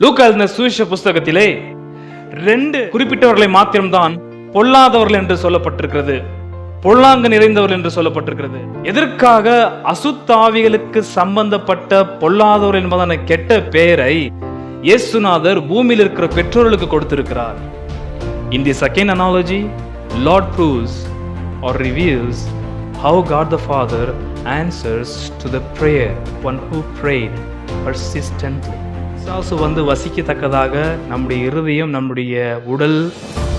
லூக்கா எழுதின சுவிசேஷ புஸ்தகத்திலே 2 குறிப்பிட்டவர்களை மாத்திரம்தான் பொல்லாதவர்கள் என்று சொல்லப்பட்டிருக்கிறது, பொல்லாங்கு நிறைந்தவர்கள் என்று சொல்லப்பட்டிருக்கிறது. எதற்காக அசுத்தாவிகளுக்கு சம்பந்தப்பட்ட பொல்லாதவர் என்பதான கெட்ட பெயரை இயேசுநாதர் பூமியில் இருக்கிற பெற்றோர்களுக்கு கொடுத்திருக்கிறார். In the second analogy, Lord proves or reveals how God the Father answers to the prayer one who prayed persistently. பிசாசு வசிக்கத்தக்கதாக நம்முடைய இருதயம், நம்முடைய உடல்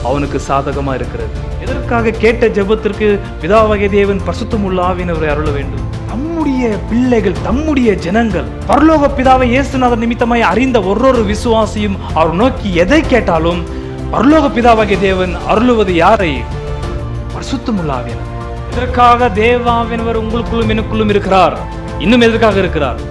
அவனுக்கு சாதகமா இருக்கிறது. எதற்காக கேட்ட ஜெபத்திற்கு பிதாவாகிய தேவன் பரிசுத்தமுள்ள ஆவியானவரை அருள வேண்டும். நம்முடைய பிள்ளைகள், தம்முடைய ஜனங்கள் பரலோக பிதாவை இயேசுநாதர் நிமித்தமாய் அறிந்த ஒரு விசுவாசியும் அவர் நோக்கி எதை கேட்டாலும் பரலோக பிதாவாகிய தேவன் அருளுவது யாரை? பரிசுத்தமுள்ள ஆவியானவர். இதற்காக தேவாவியானவர் உங்களுக்குள்ளும் எனக்குள்ளும் இருக்கிறார். இன்னும் எதற்காக இருக்கிறார்?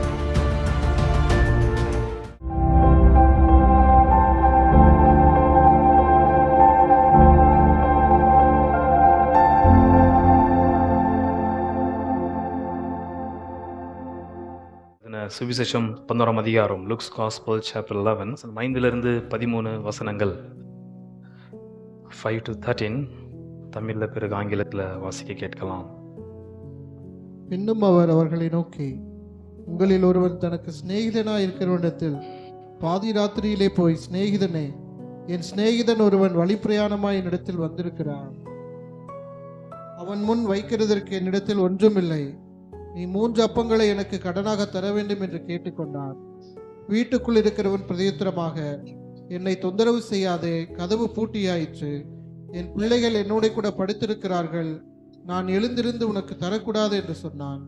சுவிசேஷம் 11ஆம் அதிகாரம், லுக்ஸ் காஸ்பல் சாப்டர் 11 5 13 வசனங்கள், 5 to 13 தமிழ்ல பிறகு ஆங்கிலத்தில் வாசிக்க கேட்கலாம். பின்னும் அவர் அவர்களை நோக்கி, உங்களில் ஒருவன் தனக்கு சிநேகிதனாய் இருக்கிறவனிடத்தில் பாதி ராத்திரியிலே போய், சிநேகிதனே, என் சிநேகிதன் ஒருவன் வழிப்பிரயாணமாய் என்னிடத்தில் வந்திருக்கிறான். அவன் முன் வைக்கிறதற்கு என்னிடத்தில் ஒன்றுமில்லை. நீ 3 அப்பங்களை எனக்கு கடனாக தர வேண்டும் என்று கேட்டுக்கொண்டான். வீட்டுக்குள் இருக்கிறவன் பிரதியுத்தரமாக, என்னை தொந்தரவு செய்யாதே, கதவு பூட்டியாயிற்று. என் பிள்ளைகள் என்னோட கூட படுத்திருக்கிறார்கள். நான் எழுந்திருந்து உனக்கு தரக்கூடாது என்று சொன்னான்.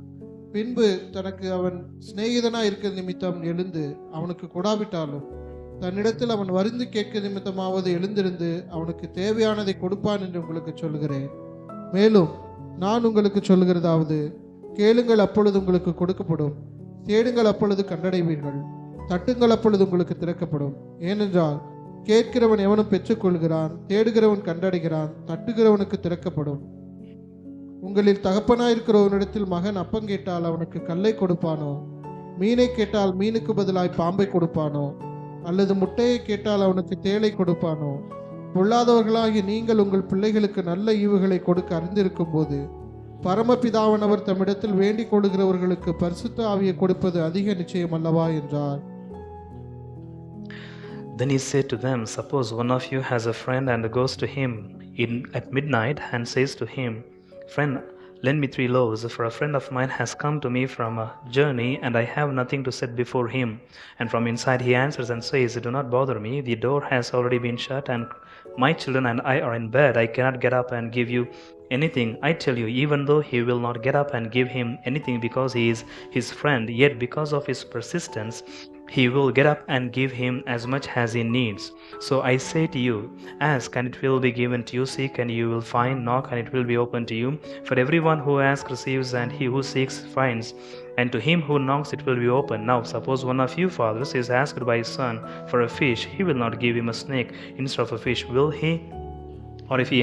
பின்பு தனக்கு அவன் சிநேகிதனாய் இருக்கிற நிமித்தம் எழுந்து அவனுக்கு கொடாவிட்டாலும் தன்னிடத்தில் அவன் வருந்து கேட்க நிமித்தமாவது எழுந்திருந்து அவனுக்கு தேவையானதை கொடுப்பான் என்று உங்களுக்கு சொல்கிறேன். மேலும் நான் உங்களுக்கு சொல்கிறதாவது, கேளுங்கள், அப்பொழுது உங்களுக்கு கொடுக்கப்படும். தேடுங்கள், அப்பொழுது கண்டடைவீர்கள். தட்டுங்கள், அப்பொழுது உங்களுக்கு திறக்கப்படும். ஏனென்றால் கேட்கிறவன் எவனும் பெற்றுக்கொள்கிறான், தேடுகிறவன் கண்டடைகிறான், தட்டுகிறவனுக்கு திறக்கப்படும். உங்களில் தகப்பனாயிருக்கிறவனிடத்தில் மகன் அப்பம் கேட்டால் அவனுக்கு கல்லை கொடுப்பானோ? மீனை கேட்டால் மீனுக்கு பதிலாய் பாம்பை கொடுப்பானோ? அல்லது முட்டையை கேட்டால் அவனுக்கு தேளை கொடுப்பானோ? பொல்லாதவர்களாகி நீங்கள் உங்கள் பிள்ளைகளுக்கு நல்ல ஈவுகளை கொடுக்க அறிந்திருக்கும் போது பரமபிதாவானவர் தம்மிடத்தில் வேண்டிக் கொள்கிறவர்களுக்கு பரிசுத்த ஆவியை கொடுப்பது அதிக நிச்சயம் அல்லவா என்றார். Then he said to them, suppose one of you has a friend and goes to him at midnight and says to him, friend, lend me 3 loaves, for a friend of mine has come to me from a journey and I have nothing to set before him. And from inside he answers and says, do not bother me, the door has already been shut and my children and I are in bed. I cannot get up and give you anything. I tell you, even though he will not get up and give him anything because he is his friend, yet because of his persistence he will get up and give him as much as he needs. So I say to you, ask and it will be given to you, seek and you will find, knock and it will be opened to you. For everyone who asks receives, and he who seeks finds, and to him who knocks it will be opened. Now suppose one of you fathers is asked by his son for a fish, he will not give him a snake instead of a fish, will he? Or if he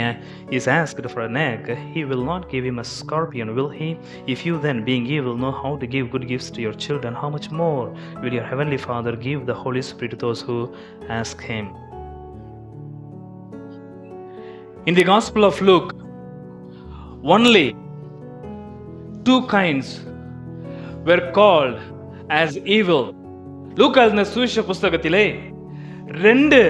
is asked for an egg, he will not give him a scorpion, will he? If you then, being evil, know how to give good gifts to your children, how much more will your heavenly Father give the Holy Spirit to those who ask him? In the Gospel of Luke, only 2 kinds were called as evil. லூக்கா எழுதின சுவிசேஷ புஸ்தகத்திலே 2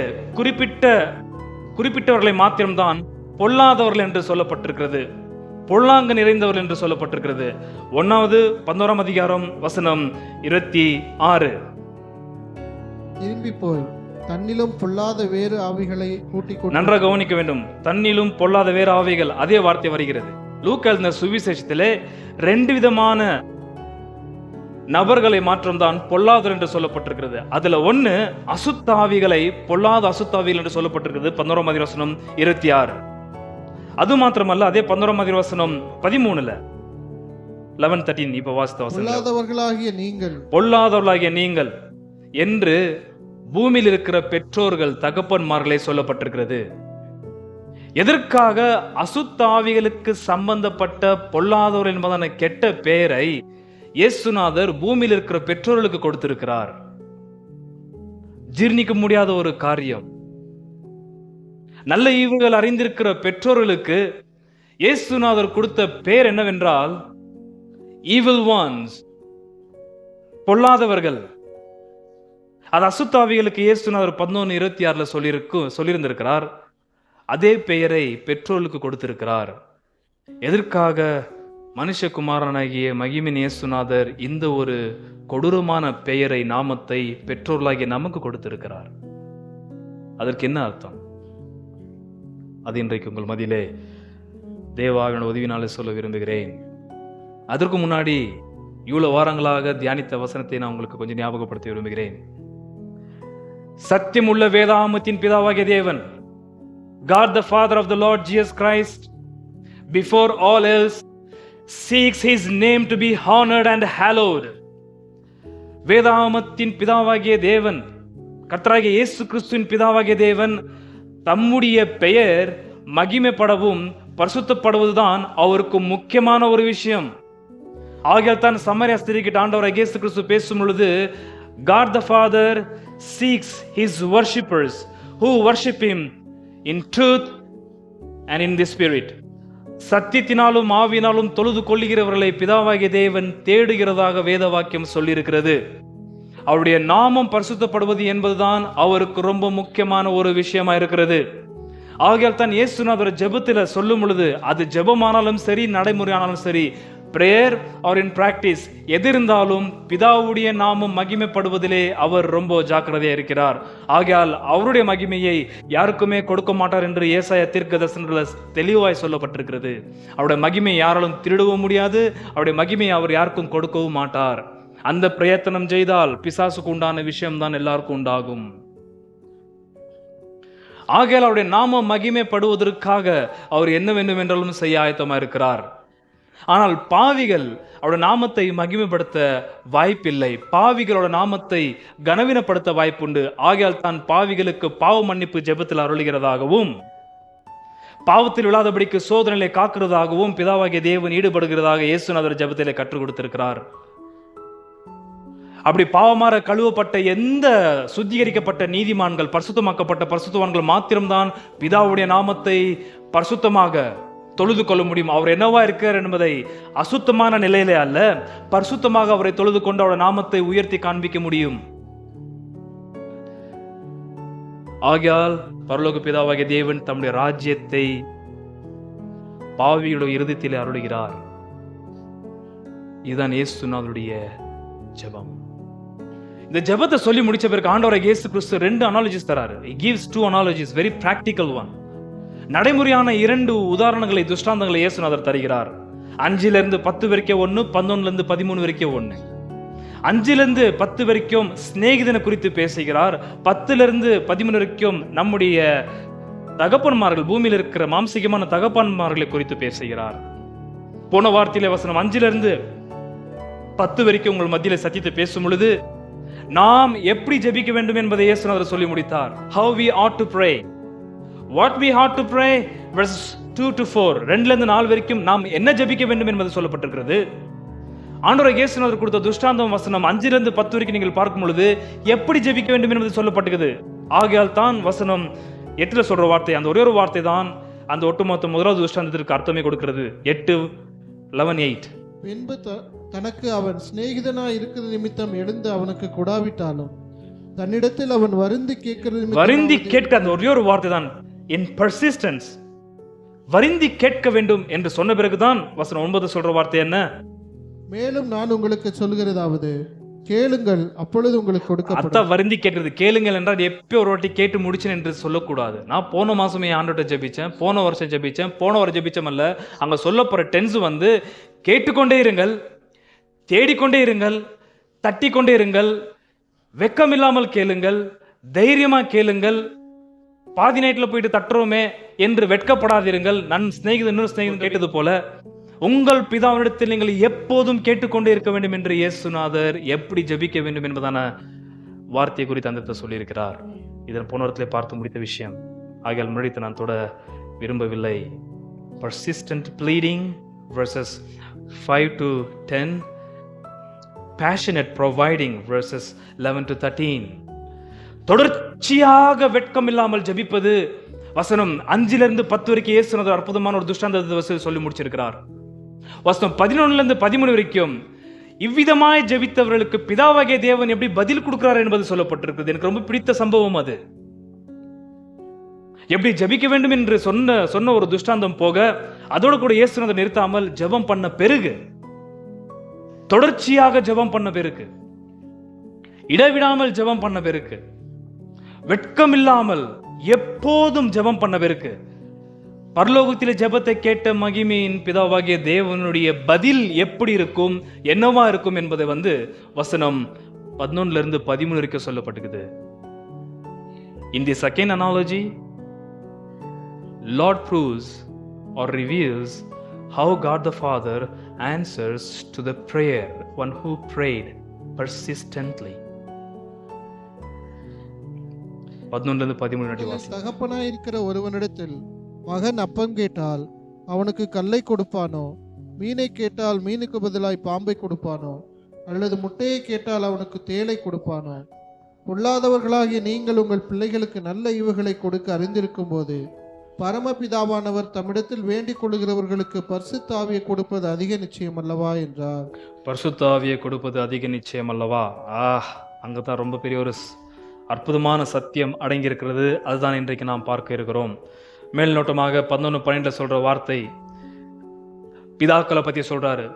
குறிப்பிட்டவர்களை மாத்திரம்தான் பொல்லாதவர்கள் என்று சொல்லப்பட்டிருக்கிறது, பொல்லாங்கு நிறைந்தவர்கள் என்று சொல்லப்பட்டிருக்கிறது. 1வது 11ஆம் அதிகாரம் வசனம் 26. திரும்பி போய் தன்னிலும் பொல்லாத வேறு ஆவிகளை கூட்டிக் கொண்டு. நன்றாக கவனிக்க வேண்டும். தன்னிலும் பொல்லாத வேறு ஆவிகள், அதே வார்த்தை வருகிறது. லூக்கா எழுதின சுவிசேஷத்திலே 2 விதமான நபர்களை மாற்றம்தான் பொல்லாதவர் என்று சொல்லப்பட்டிருக்கிறது. அதுல 1 அசுத்தாவிகளை, பொல்லாத அசுத்தாவிகள் என்று சொல்லப்பட்டிருக்கிறது 11ஆம் அதிகார வசனம் 26. அது மாத்திரமல்ல, அதே 11ஆம் அதிகார வசனம் 13ல 11:13 இப்ப வாசித்த வசனம், பொல்லாதவர்களாகிய நீங்கள் என்று பூமியில் இருக்கிற பெற்றோர்கள், தகப்பன்மார்களை சொல்லப்பட்டிருக்கிறது. எதற்காக அசுத்தாவிகளுக்கு சம்பந்தப்பட்ட பொல்லாதவர் என்பதான கெட்ட பெயரை இயேசுநாதர் பூமியில் இருக்கிற பெற்றோர்களுக்கு கொடுத்திருக்கிறார். ஜீர்ணிக்க முடியாத ஒரு காரியம். நல்ல ஈவுகள் அறிந்திருக்கிற பெற்றோர்களுக்கு இயேசுநாதர் கொடுத்த பெயர் என்னவென்றால் ஈவில் ஒன்ஸ், பொல்லாதவர்கள். அது அசுத்தாவிகளுக்கு இயேசுநாதர் 11:26 சொல்லியிருந்திருக்கிறார். அதே பெயரை பெற்றோர்களுக்கு கொடுத்திருக்கிறார். எதற்காக? மனுஷகுமாரனாகிய மகிமின் இயேசுநாதர் இந்த ஒரு கொடூரமான பெயரை, நாமத்தை பெற்றோர்களாகிய நமக்கு கொடுத்திருக்கிறார். அதற்கு என்ன அர்த்தம்? அது இன்றைக்கு உங்கள் மத்தியிலே தேவாவின் உதவினாலே சொல்ல விரும்புகிறேன். அதற்கு முன்னாடி இவ்வளவு வாரங்களாக தியானித்த வசனத்தை நான் உங்களுக்கு கொஞ்சம் ஞாபகப்படுத்த விரும்புகிறேன். சத்தியமுள்ள வேதாகமத்தின் பிதாவாகிய தேவன், God the Father of the Lord Jesus Christ, before all else seeks his name to be honored and hallowed. வேதாகமத்தின் பிதாவாகிய தேவன், கர்த்தராகிய இயேசு கிறிஸ்துவின் பிதாவாகிய தேவன் தம்முடைய பெயர் மகிமைப்படவும் பரிசுத்தப்படுவதுதான் அவருக்கு முக்கியமான ஒரு விஷயம். ஆகையால் தான் சமாரியா ஸ்திரீகிட்ட ஆண்டவராகிய இயேசு கிறிஸ்து பேசும் பொழுது, God the Father seeks his worshippers who worship him in truth and in the spirit. சத்தியத்தினாலும் ஆவியினாலும் தொழுது கொள்ளுகிறவர்களை பிதாவாகிய தேவன் தேடுகிறதாக வேத வாக்கியம் சொல்லியிருக்கிறது. அவருடைய நாமம் பரிசுத்தப்படுவது என்பதுதான் அவருக்கு ரொம்ப முக்கியமான ஒரு விஷயமா இருக்கிறது. ஆகையால் தான் இயேசுநாதர் ஜெபத்தில் சொல்லும் பொழுது, அது ஜெபமானாலும் சரி, நடைமுறையானாலும் சரி, பிரேயர் ஆர் இன் பிராக்டிஸ், எது இருந்தாலும் பிதாவுடைய நாமம் மகிமைப்படுவதிலே அவர் ரொம்ப ஜாக்கிரதையா இருக்கிறார். ஆகையால் அவருடைய மகிமையை யாருக்குமே கொடுக்க மாட்டார் என்று ஏசாயா தீர்க்கதரிசனத்தில் தெளிவாய் சொல்லப்பட்டிருக்கிறது. அவருடைய மகிமையை யாராலும் திருடவும் முடியாது, அவருடைய மகிமையை அவர் யாருக்கும் கொடுக்கவும் மாட்டார். அந்த பிரயத்தனம் செய்தால் பிசாசுக்கு உண்டான விஷயம்தான் எல்லாருக்கும் உண்டாகும். ஆகையால் அவருடைய நாமம் மகிமைப்படுவதற்காக அவர் என்ன வேண்டும் என்றாலும் செய்ய ஆயத்தமா இருக்கிறார். ஆனால் பாவிகள் அவருடைய நாமத்தை மகிமைப்படுத்த வாய்ப்பில்லை. பாவிகளோட நாமத்தை கனவீனப்படுத்த வாய்ப்புண்டு. ஆகையால் தான் பாவிகளுக்கு பாவ மன்னிப்பு ஜெபத்தில் அருளுகிறதாகவும், பாவத்தில் விழாதபடிக்கு சோதனையை காக்கிறதாகவும் பிதாவாகிய தேவன் ஈடுபடுகிறதாக இயேசுநாதர் ஜெபத்திலே கற்றுக் கொடுத்திருக்கிறார். அப்படி பாவமாற கழுவப்பட்ட எந்த சுத்திகரிக்கப்பட்ட நீதிமான்கள், பரிசுத்தமாக்கப்பட்ட பரிசுத்தவான்கள் மாத்திரம்தான் பிதாவுடைய நாமத்தை பரிசுத்தமாக தொழுது கொள்ள முடியும். அவர் என்னவா இருக்கிறார் என்பதை அசுத்தமான நிலையிலே அல்ல, பரிசுத்தமாக அவரை தொழுது கொண்டு அவருடைய நாமத்தை உயர்த்தி காண்பிக்க முடியும். ஆகையால் பரலோக பிதாவாகிய தேவன் தம்முடைய ராஜ்யத்தை பாவியுடைய இருதயத்திலே அருளுகிறார். இதுதான் இயேசுநாதருடைய ஜெபம். இந்த ஜெபத்தை சொல்லி முடிச்ச பிறகு ஆண்டவராகிய இயேசு கிறிஸ்து 2 அனாலஜிஸ் தராரு. He gives 2 analogies, very practical one. நடைமுறையான 2 உதாரணங்களை, துஷ்டாந்தங்களை இயேசுநாதர் தருகிறார். 5-10 வரைக்கும் 1, 11-13 வரைக்கும் 1. 5-10 வரைக்கும் சிநேகிதனை குறித்து பேசுகிறார். 10-13 வரைக்கும் நம்முடைய தகப்பன்மார்கள், பூமியில் இருக்கிற மாம்சீகமான தகப்பன்மார்களை குறித்து பேசுகிறார். போன வார்த்தையிலே வசனம் 5-10 வரைக்கும் உங்கள் மத்தியிலே சத்தியத்தை பேசும் பொழுது நாம் எப்படி ஜெபிக்க வேண்டும் என்பதை இயேசுநாதர் சொல்லி முடித்தார். How we ought to pray, what we ought to pray, verses 2-4, 2-4 வரைக்கும் நாம் என்ன ஜெபிக்க வேண்டும் என்பது சொல்லப்பட்டிருக்கிறது. ஆண்டவர் இயேசுநாதர் கொடுத்த துஷ்டாந்தம் வசனம் 5-10 வரைக்கும் நீங்கள் பார்க்கும் பொழுது எப்படி ஜெபிக்க வேண்டும் என்பது சொல்லப்பட்டிருக்கிறது. ஆகையால் தான் வசனம் 8 சொல்ற வார்த்தை, அந்த ஒரே ஒரு வார்த்தை தான் அந்த ஒட்டுமொத்த முதலாவது துஷ்டாந்தத்திற்கு அர்த்தமே கொடுக்கிறது. 8:11-8. பின்பு தனக்கு அவன் சிநேகிதனாய் இருக்கிற நிமித்தம் எழுந்து அவனுக்கு கொடாவிட்டாலும் தன்னிடத்தில் அவன் வருந்தி கேட்க, அந்த ஒரே ஒரு வார்த்தை தான், இன் பர்சிஸ்டன்ஸ், வருந்தி கேட்க வேண்டும் என்று சொன்ன பிறகுதான் வசனம் 9 சொல்ற வார்த்தை என்ன? மேலும் நான் உங்களுக்கு சொல்கிறதாவது, கேளுங்கள் அப்பொழுது உங்களுக்கு கொடுக்கப்படும். அதான் வருந்தி கேட்கிறது. கேளுங்கள் என்றால் எப்போ ஒரு வாட்டி கேட்டு முடிச்சேன் என்று சொல்லக்கூடாது. நான் போன மாசமே ஆண்டவர்கிட்ட ஜெபிச்சேன், போன வருஷம் ஜெபிச்சேன், போன வாரம் ஜெபிச்சம் அல்ல. அங்க சொல்லப்படுற டென்ஸ் வந்து கேட்டுக்கொண்டே இருங்கள், தேடிக்கொண்டே இருங்கள், தட்டி கொண்டே இருங்கள், வெக்கமில்லாமல் கேளுங்கள், தைரியமா கேளுங்கள், பாதி நைட்ல போயிட்டு தட்டுறோமே என்று வெட்கப்படாதிருங்கள். நன் சிநேகிதன் கேட்டது போல உங்கள் பிதாவினிடத்தில் நீங்கள் எப்போதும் கேட்டுக்கொண்டே இருக்க வேண்டும் என்று இயேசுநாதர் எப்படி ஜெபிக்க வேண்டும் என்பதான வார்த்தை குறித்து அந்த சொல்லியிருக்கிறார். இதன் போனவரத்திலே பார்த்து முடித்த விஷயம். ஆகியால் முன்னாடி நான் தொட விரும்பவில்லை. persistent pleading verses 5-10, passionate providing verses 11-13, தொடர்ச்சியாக வெட்கம் இல்லாமல் ஜெபிப்பது. வசனம் 5-10 வரைக்கும் இயேசுநாதர் அற்புதமான ஒரு துஷ்டாந்தத்தை சொல்லி முடிச்சிருக்கிறார். வசனம் 11-13 வரைக்கும் இவ்விதமாய் ஜெபித்தவர்களுக்கு பிதாவாகிய தேவன் எப்படி பதில் கொடுக்கிறார் என்பது சொல்லப்பட்டிருக்கிறது. எனக்கு ரொம்ப பிடித்த சம்பவம் அது. எப்படி ஜெபிக்க வேண்டும் என்று சொன்ன ஒரு துஷ்டாந்தம் போக, அதோடு கூட இயேசுநாதர் நிறுத்தாமல் ஜெபம் பண்ண பிறகு, தொடர்ச்சியாக ஜெபம் பண்ண பிறகு, இடைவிடாமல் ஜெபம் பண்ண பிறகு, வெட்கம் இல்லாமல் எப்போதும் ஜெபம் பண்ண பிறகு, பரலோகத்தில் ஜெபத்தை கேட்ட மகிமையின் பிதாவாகிய தேவனுடைய பதில் எப்படி இருக்கும், என்னவா இருக்கும் என்பதை வசனம் 11-13 வரைக்கும் சொல்லப்பட்டிருக்குது. In the second analogy, Lord proves or reveals how God the Father answers to the prayer one who prayed persistently. 11-13 வாசி. தகப்பனாய் இருக்கிற ஒருவனிடத்தில் மகன் அப்பம் கேட்டால் அவனுக்கு கல்லை கொடுப்பானோ? மீனை கேட்டால் மீனுக்கு பதிலாய் பாம்பை கொடுப்பானோ? அல்லது முட்டையை கேட்டால் அவனுக்கு தேளை கொடுப்பானோ? பொல்லாதவர்களாகிய நீங்கள் உங்கள் பிள்ளைகளுக்கு நல்ல ஈவுகளை கொடுக்க அறிந்திருக்கும் போது பரமபிதாவானவர் தம்மிடத்தில் வேண்டிக் கொள்கிறவர்களுக்கு பரிசுத்த ஆவியை கொடுப்பது அதிக நிச்சயம் அல்லவா என்றார். பரிசுத்த ஆவியை கொடுப்பது அதிக நிச்சயம் அல்லவா? அங்கதான் ரொம்ப பெரிய ஒரு அற்புதமான சத்தியம் அடங்கியிருக்கிறது. அதுதான் இன்றைக்கு நாம் பார்க்க இருக்கிறோம். மேல்நோட்டமாக 11-12 சொல்ற வார்த்தை பிதாக்களை பத்தி சொல்றாரு.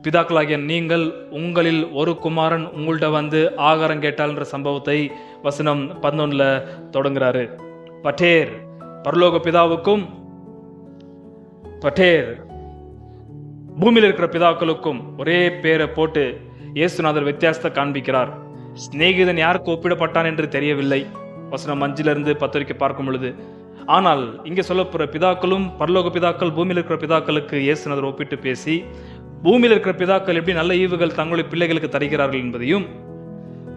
பிதாக்களாகிய நீங்கள் உங்களில் ஒரு குமாரன் உங்கள்கிட்ட ஆகாரம் கேட்டால்ன்ற சம்பவத்தை வசனம் 11 தொடங்குறாரு. பட்டேர் பரலோக பிதாவுக்கும் பட்டேர் பூமியில் இருக்கிற பிதாக்களுக்கும் ஒரே பேரை போட்டு இயேசுநாதர் வித்தியாசத்தை காண்பிக்கிறார். சிநேகிதன் யாருக்கு ஒப்பிடப்பட்டான் என்று தெரியவில்லை. வசனம் 5-10 வரைக்கும் பார்க்கும் பொழுது, ஆனால் இங்கே சொல்லப்படுற பிதாக்களும் பரலோக பிதாக்கள் பூமியில் இருக்கிற பிதாக்களுக்கு இயேசுநாதர் ஒப்பிட்டு பேசி, பூமியில் இருக்கிற பிதாக்கள் எப்படி நல்ல ஈவுகள் தங்களுடைய பிள்ளைகளுக்கு தருகிறார்கள் என்பதையும்,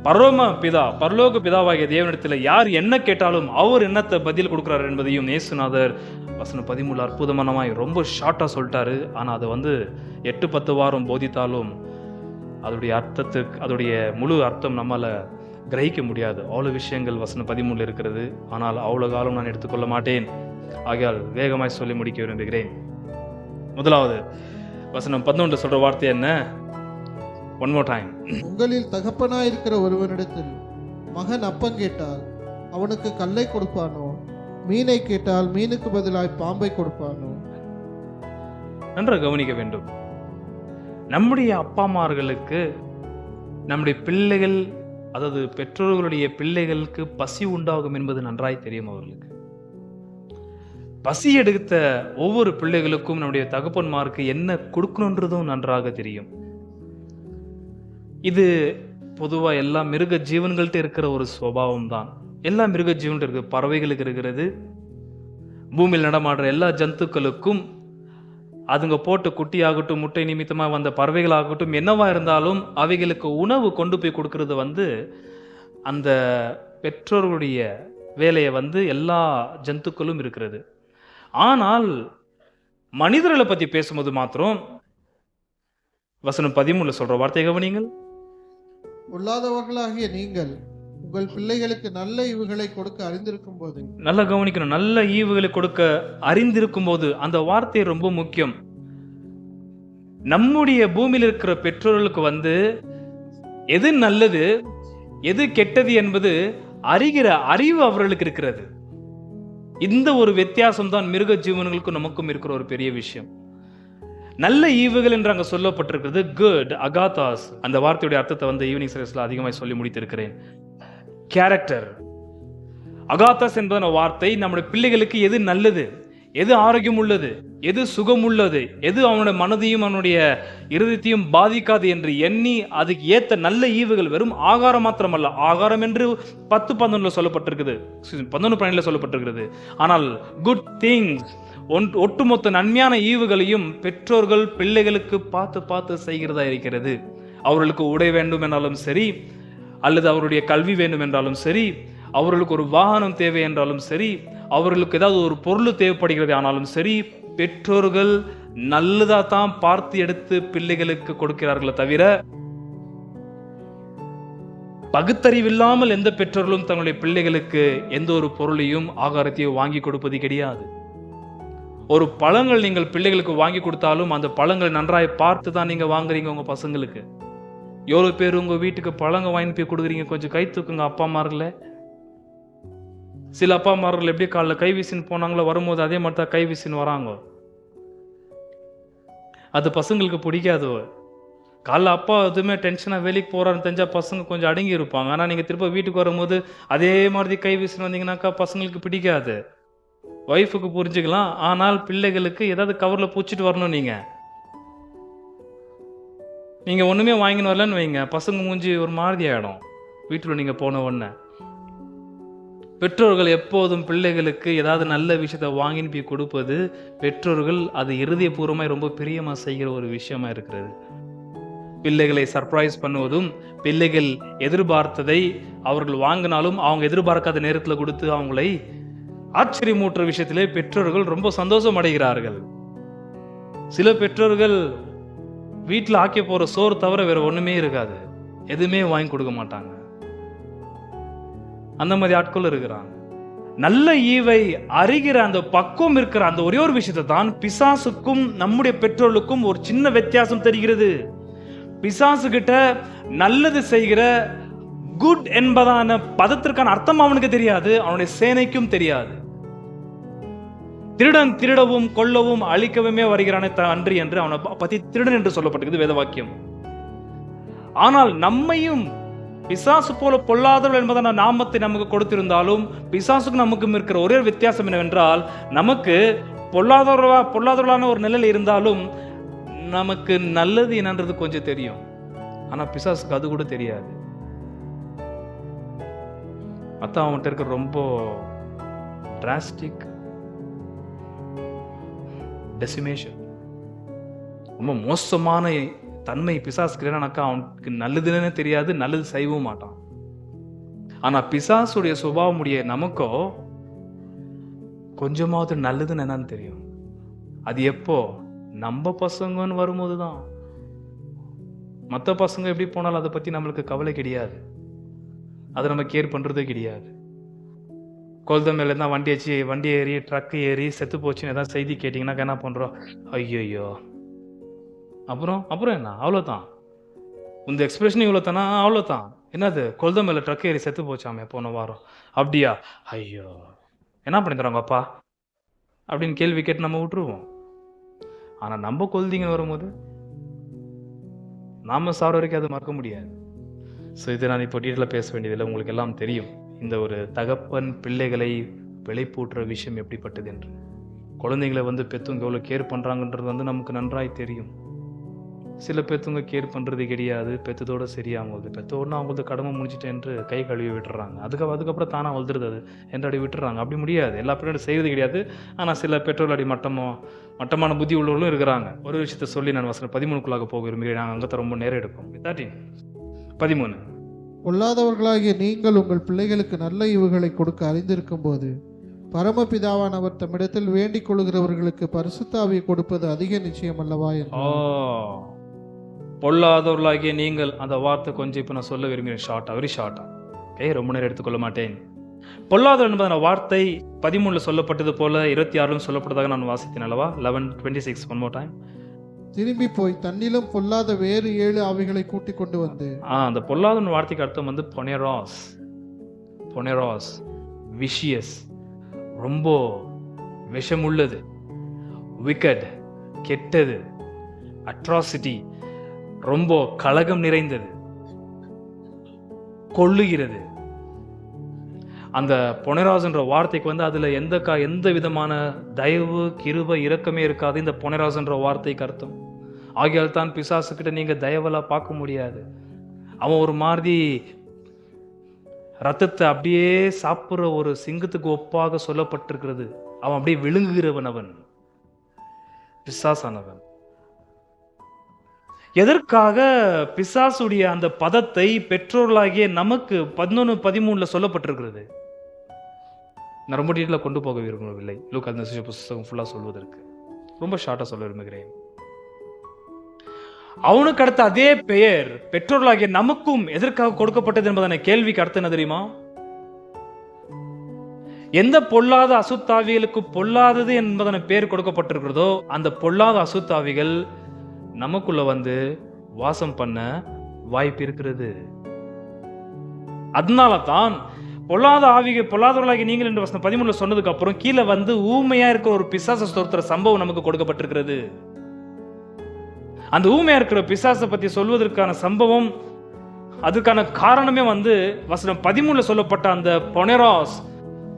பரலோக பிதாவாகிய தேவனிடத்தில் யார் என்ன கேட்டாலும் அவர் என்னத்தை பதில் கொடுக்கிறார் என்பதையும் இயேசுநாதர் வசனம் 13 அற்புதமானமாய் ரொம்ப ஷார்ட்டா சொல்லிட்டாரு. ஆனா அதை 8-10 வாரம் போதித்தாலும் அதோடைய முழு அர்த்தம் நம்மால கிரகிக்க முடியாது. அவ்வளவு விஷயங்கள் வசனம் 13 இருக்கிறது. ஆனால் அவ்வளவு காலம் நான் எடுத்துக்கொள்ள மாட்டேன். ஆகையால் வேகமாய் சொல்லி முடிக்க விரும்புகிறேன். முதலாவது வசனம் 11 சொல்ற வார்த்தை என்ன? One more time. உங்களில் தகப்பனாய் இருக்கிற ஒருவனிடத்தில் மகன் அப்பம் கேட்டால் அவனுக்கு கல்லை கொடுப்பானோ? மீனை கேட்டால் மீனுக்கு பதிலாய் பாம்பை கொடுப்பானோ? நன்றாக கவனிக்க வேண்டும். நம்முடைய அப்பாமார்களுக்கு நம்முடைய பிள்ளைகள், அதாவது பெற்றோர்களுடைய பிள்ளைகளுக்கு பசி உண்டாகும் என்பது நன்றாய் தெரியும். அவர்களுக்கு பசி எடுத்த ஒவ்வொரு பிள்ளைகளுக்கும் நம்முடைய தகப்பன்மாருக்கு என்ன கொடுக்கணுன்றதும் நன்றாக தெரியும். இது பொதுவா எல்லா மிருக ஜீவன்கள்ட்ட இருக்கிற ஒரு சுபாவம் தான். எல்லா மிருக ஜீவன்கிட்ட இருக்கு. பறவைகளுக்கு இருக்கிறது, பூமியில் நடமாடுற எல்லா ஜந்துக்களுக்கும், அதுங்க போட்டு குட்டி ஆகட்டும், முட்டை நிமித்தமா வந்த பறவைகள் ஆகட்டும், என்னவா இருந்தாலும் அவைகளுக்கு உணவு கொண்டு போய் கொடுக்கறது அந்த பெற்றோர்களுடைய வேலையை எல்லா ஜந்துக்களும் இருக்கிறது. ஆனால் மனிதர்களை பத்தி பேசும்போது மாத்திரம் வசனம் 13 சொல்ற வார்த்தை கவனிங்கள். பொல்லாதவர்களாகிய நீங்கள் உங்கள் பிள்ளைகளுக்கு நல்ல ஈவுகளை கொடுக்க அறிந்திருக்கும் போது. நல்லா கவனிக்கணும். நல்ல ஈவுகளை கொடுக்க அறிந்திருக்கும் போது அந்த வார்த்தை ரொம்ப முக்கியம். நம்முடைய பூமியில் இருக்கிற பெற்றோர்களுக்கு எது நல்லது எது கெட்டது என்பது அறிகிற அறிவு அவர்களுக்கு இருக்கிறது. இந்த ஒரு வித்தியாசம் தான் மிருக ஜீவன்களுக்கும் நமக்கும் இருக்கிற ஒரு பெரிய விஷயம். நல்ல ஈவுகள் என்று அங்க சொல்லப்பட்டிருக்கிறது குட் அகாதாஸ். அந்த வார்த்தையுடைய அர்த்தத்தை ஈவினிங் சர்வீஸ்ல அதிகமாக சொல்லி முடித்திருக்கிறேன். கேரக்டர். அகாதாஸ் என்பதான வார்த்தை நம்முடைய பிள்ளைகளுக்கு எது நல்லது, எது ஆரோக்கியம் உள்ளது, எது சுகம் உள்ளது, எது அவனுடைய மனதையும் அவனுடைய இருதயத்தையும் பாதிக்காது என்று எண்ணி அதுக்கு ஏத்த நல்ல ஈவுகள். வெறும் ஆகாரம் மாத்திரமல்ல, ஆகாரம் என்று 10-11 சொல்லப்பட்டிருக்குது, 11-12 சொல்லப்பட்டிருக்கிறது. ஆனால் குட் திங்ஸ், ஒட்டுமொத்த நன்மையான ஈவுகளையும் பெற்றோர்கள் பிள்ளைகளுக்கு பார்த்து பார்த்து செய்கிறதா இருக்கிறது. அவர்களுக்கு உடை வேண்டும் என்றாலும் சரி, அல்லது அவருடைய கல்வி வேண்டும் என்றாலும் சரி, அவர்களுக்கு ஒரு வாகனம் தேவை என்றாலும் சரி, அவர்களுக்கு ஏதாவது ஒரு பொருள் தேவைப்படுகிறது ஆனாலும் சரி, பெற்றோர்கள் நல்லதா தான் பார்த்து எடுத்து பிள்ளைகளுக்கு கொடுக்கிறார்களே தவிர பகுத்தறிவில்லாமல் எந்த பெற்றோர்களும் தங்களுடைய பிள்ளைகளுக்கு எந்த ஒரு பொருளையும் ஆகாரத்தையும் வாங்கி கொடுப்பது கிடையாது. ஒரு பழங்கள் நீங்கள் பிள்ளைகளுக்கு வாங்கி கொடுத்தாலும் அந்த பழங்கள் நன்றாய் பார்த்து தான் நீங்க வாங்குறீங்க உங்க பசங்களுக்கு. எவ்வளவு பேர் உங்க வீட்டுக்கு பழங்க வாங்கி போய் கொடுக்குறீங்க? கொஞ்சம் கை தூக்குங்க அப்பா அம்மார்களே. சில அப்பா அம்மார்கள் எப்படி காலைல கை வீசின்னு போனாங்களோ வரும்போது அதே மாதிரி தான் கை வீசின்னு வராங்க. அது பசங்களுக்கு பிடிக்காது. காலைல அப்பா எதுவுமே டென்ஷனாக வேலைக்கு போகிறான்னு தெரிஞ்சா பசங்க கொஞ்சம் அடங்கி இருப்பாங்க. ஆனால் நீங்கள் திரும்ப வீட்டுக்கு வரும்போது அதே மாதிரி கை வீசின்னு வந்தீங்கன்னாக்கா பசங்களுக்கு பிடிக்காது. ஒய்ஃபுக்கு புரிஞ்சுக்கலாம், ஆனால் பிள்ளைகளுக்கு ஏதாவது கவரில் பூச்சிட்டு வரணும். நீங்கள் ஒன்றுமே வாங்கின்னு வரலன்னு வைங்க, பசங்க மூஞ்சி ஒரு மாதிரி ஆகிடும் வீட்டில் நீங்கள் போன உடனே. பெற்றோர்கள் எப்போதும் பிள்ளைகளுக்கு ஏதாவது நல்ல விஷயத்தை வாங்கின்னு போய் கொடுப்பது பெற்றோர்கள் அது இருதயபூர்வமாக ரொம்ப பிரியமாக செய்கிற ஒரு விஷயமா இருக்கிறது. பிள்ளைகளை சர்ப்ரைஸ் பண்ணுவதும், பிள்ளைகள் எதிர்பார்த்ததை அவர்கள் வாங்கினாலும் அவங்க எதிர்பார்க்காத நேரத்தில் கொடுத்து அவங்களை ஆச்சரியமூட்டுற விஷயத்திலே பெற்றோர்கள் ரொம்ப சந்தோஷம் அடைகிறார்கள். சில பெற்றோர்கள் வீட்டில் ஆக்கி போற சோறு தவிர வேற ஒண்ணுமே இருக்காது, எதுவுமே வாங்கி கொடுக்க மாட்டாங்க. அந்த மாதிரி ஆட்கள் இருக்கிறாங்க. நல்ல ஈவை அறிகிற அந்த பக்குவம் இருக்கிற அந்த ஒரே ஒரு விஷயத்தை தான் பிசாசுக்கும் நம்முடைய பெற்றோர்களுக்கும் ஒரு சின்ன வித்தியாசம் தெரிகிறது. பிசாசு கிட்ட நல்லது செய்கிற குட் என்பதான பதத்திற்கான அர்த்தம் அவனுக்கு தெரியாது, அவனுடைய சேனைக்கும் தெரியாது. திருடன் திருடவும் கொல்லவும் அழிக்கவுமே வருகிறானே அன்றி என்று அவனை பத்தி திருடன் என்று சொல்லப்பட்டிருக்கிறது வேத வாக்கியம். ஆனால் நம்மையும் பிசாசு போல பொல்லாதவர்கள் என்பதான நாமத்தை நமக்கு கொடுத்திருந்தாலும் பிசாசுக்கு நமக்கும் இருக்கிற ஒரே வித்தியாசம் என்னவென்றால், நமக்கு பொல்லாதவர்களான ஒரு நிலையில் இருந்தாலும் நமக்கு நல்லது என்னன்றது கொஞ்சம் தெரியும். ஆனா பிசாசுக்கு அது கூட தெரியாது. அதான் அவன்கிட்ட இருக்க ரொம்ப டிராஸ்டிக் டெசிமேஷன், ரொம்ப மோசமான தன்மை பிசாசுக்கு என்னன்னாக்கா அவனுக்கு நல்லதுன்னு தெரியாது, நல்லது செய்யவும் மாட்டான். ஆனா பிசாசுடைய சுபாவம் உடைய நமக்கோ கொஞ்சமாவது நல்லதுன்னு என்னன்னு தெரியும். அது எப்போ நம்ம பசங்கன்னு வரும்போது தான். மற்ற பசங்க எப்படி போனாலும் அதை பத்தி நம்மளுக்கு கவலை கிடையாது, அதை நம்ம கேர் பண்றதே கிடையாது. கொல்த மேல இருந்தா வண்டி ஏறி ட்ரக் ஏறி செத்து போச்சுன்னு ஏதாவது செய்தி கேட்டீங்கன்னா என்ன பண்றோம்? ஐயோ, அப்புறம் என்ன, அவ்வளோதான். இந்த எக்ஸ்பிரஷன் இவ்வளோ தானா? அவ்வளோதான். என்னது, கொல்த மேல ட்ரக் ஏறி செத்து போச்சாமே போன வாரம்? அப்படியா? ஐயோ, என்ன பண்ணி தராங்க அப்பா அப்படின்னு கேள்வி கேட்டு நம்ம விட்டுருவோம். ஆனா நம்ம கொல்திங்கன்னு வரும்போது நாம சாப்பிட வரைக்கும் அது மறக்க முடியாது. ஸோ இது நான் இப்போ டீட்டெயிலாக பேச வேண்டியதில்லை, உங்களுக்கு எல்லாம் தெரியும் இந்த ஒரு தகப்பன் பிள்ளைகளை விளைப்பூட்டுற விஷயம் எப்படிப்பட்டது என்று. குழந்தைங்களை பெற்றவங்க எவ்வளோ கேர் பண்ணுறாங்கன்றது நமக்கு நன்றாய் தெரியும். சில பெற்றவங்க கேர் பண்ணுறது கிடையாது, பெற்றதோடு சரியாகுது. பெற்றோடனே அவங்களுக்கு கடமை முடிஞ்சிட்டு என்று கை கழுவி விட்டுறாங்க. அதுக்கப்புறம் தானாக வளர்ந்துருது அது என்று அப்படி விட்டுறாங்க. அப்படி முடியாது, எல்லா பேரும் செய்கிறது கிடையாது. ஆனால் சில பெற்றோர்கள் அப்படி மட்டமான புத்தி உள்ளவர்களும் இருக்கிறாங்க. ஒரு விஷயத்தை சொல்லி நான் வசனம் 13க்குள்ளாக போக விரும்புகிறேன். நாங்கள் அங்கே ரொம்ப நேரம் எடுப்போம். 13 பொல்லாதவர்களாகிய நீங்கள் உங்கள் பிள்ளைகளுக்கு நல்ல ஈவுகளை கொடுக்க அறிந்திருக்கும் போது பரமபிதாவானவர் தம்மிடத்தில் வேண்டிக் கொள்கிறவர்களுக்கு பரிசுத்த ஆவியை கொடுப்பது அதிக நிச்சயம் அல்லவா? பொல்லாதவர்களாகிய நீங்கள், அந்த வார்த்தை கொஞ்சம் இப்போ நான் சொல்ல விரும்புகிறேன், வெரி ஷார்ட்டா. ரொம்ப நேரம் எடுத்துக்கொள்ள மாட்டேன். பொல்லாதவர் என்பதான வார்த்தை 13 சொல்லப்பட்டது போல 26 சொல்லப்பட்டதாக நான் வாசித்தேன் அல்லவா? 11:26 one more time. திரும்பி போய் தன்னிலும் பொல்லாத வேறு 7 ஆவிகளை கூட்டிக் கொண்டு வந்து. அந்த பொல்லாத வார்த்தைக்கு அர்த்தம் பொனெராஸ், விஷியஸ், ரொம்ப விஷமுள்ளது, விக்கட், கெட்டது, அட்ராசிட்டி, ரொம்ப கலகம் நிறைந்தது, கொள்ளுகிறது. அந்த பொனெராஸ்ன்ற வார்த்தைக்கு அதுல எந்த விதமான தயவு, கிருபை, இரக்கமே இருக்காது இந்த பொனெராஸ்ன்ற வார்த்தைக்கு அர்த்தம். ஆகையால் தான் பிசாசுக்கிட்ட நீங்க தயவெல்லாம் பார்க்க முடியாது. அவன் ஒரு மாதிரி ரத்தத்தை அப்படியே சாப்பிட்ற ஒரு சிங்கத்துக்கு ஒப்பாக சொல்லப்பட்டிருக்கிறது. அவன் அப்படியே விழுங்குகிறவன், அவன் பிசாசானவன். எதற்காக பிசாசுடைய அந்த பதத்தை பெற்றோர்களாகிய நமக்கு 11:13 சொல்லப்பட்டிருக்கிறது? நான் ரொம்ப டீட்டெயிலாக கொண்டு போக விரும்பவில்லை, லூக்கா அந்த புத்தகம் ஃபுல்லாக சொல்வதற்கு ரொம்ப ஷார்ட்டாக சொல்ல விரும்புகிறேன். அவனுக்கு அடுத்த அதே பெயர் பெற்றோர்களாகிய நமக்கும் எதற்காக கொடுக்கப்பட்டது என்பதான கேள்விக்கு அர்த்தம் என்ன தெரியுமா? எந்த பொல்லாத அசுத்தாவிகளுக்கு பொல்லாதது என்பதன பேர் கொடுக்கப்பட்டிருக்கிறதோ அந்த பொல்லாத அசுத்தாவிகள் நமக்குள்ள வந்து வாசம் பண்ண வாய்ப்பு இருக்கிறது. அதனால தான் பொல்லாதவர்களாகி நீங்கள் என்று வசனம் 13 சொன்னதுக்கு அப்புறம் கீழே வந்து ஊமையா இருக்கிற ஒரு பிசாச ஸ்தோத்திர சம்பவம் நமக்கு கொடுக்கப்பட்டிருக்கிறது. அந்த ஊமையா இருக்கிற பிசாசை பத்தி சொல்வதற்கான சம்பவம், அதுக்கான காரணமே வந்து வசனம் 13 சொல்லப்பட்ட அந்த பொனெராஸ்,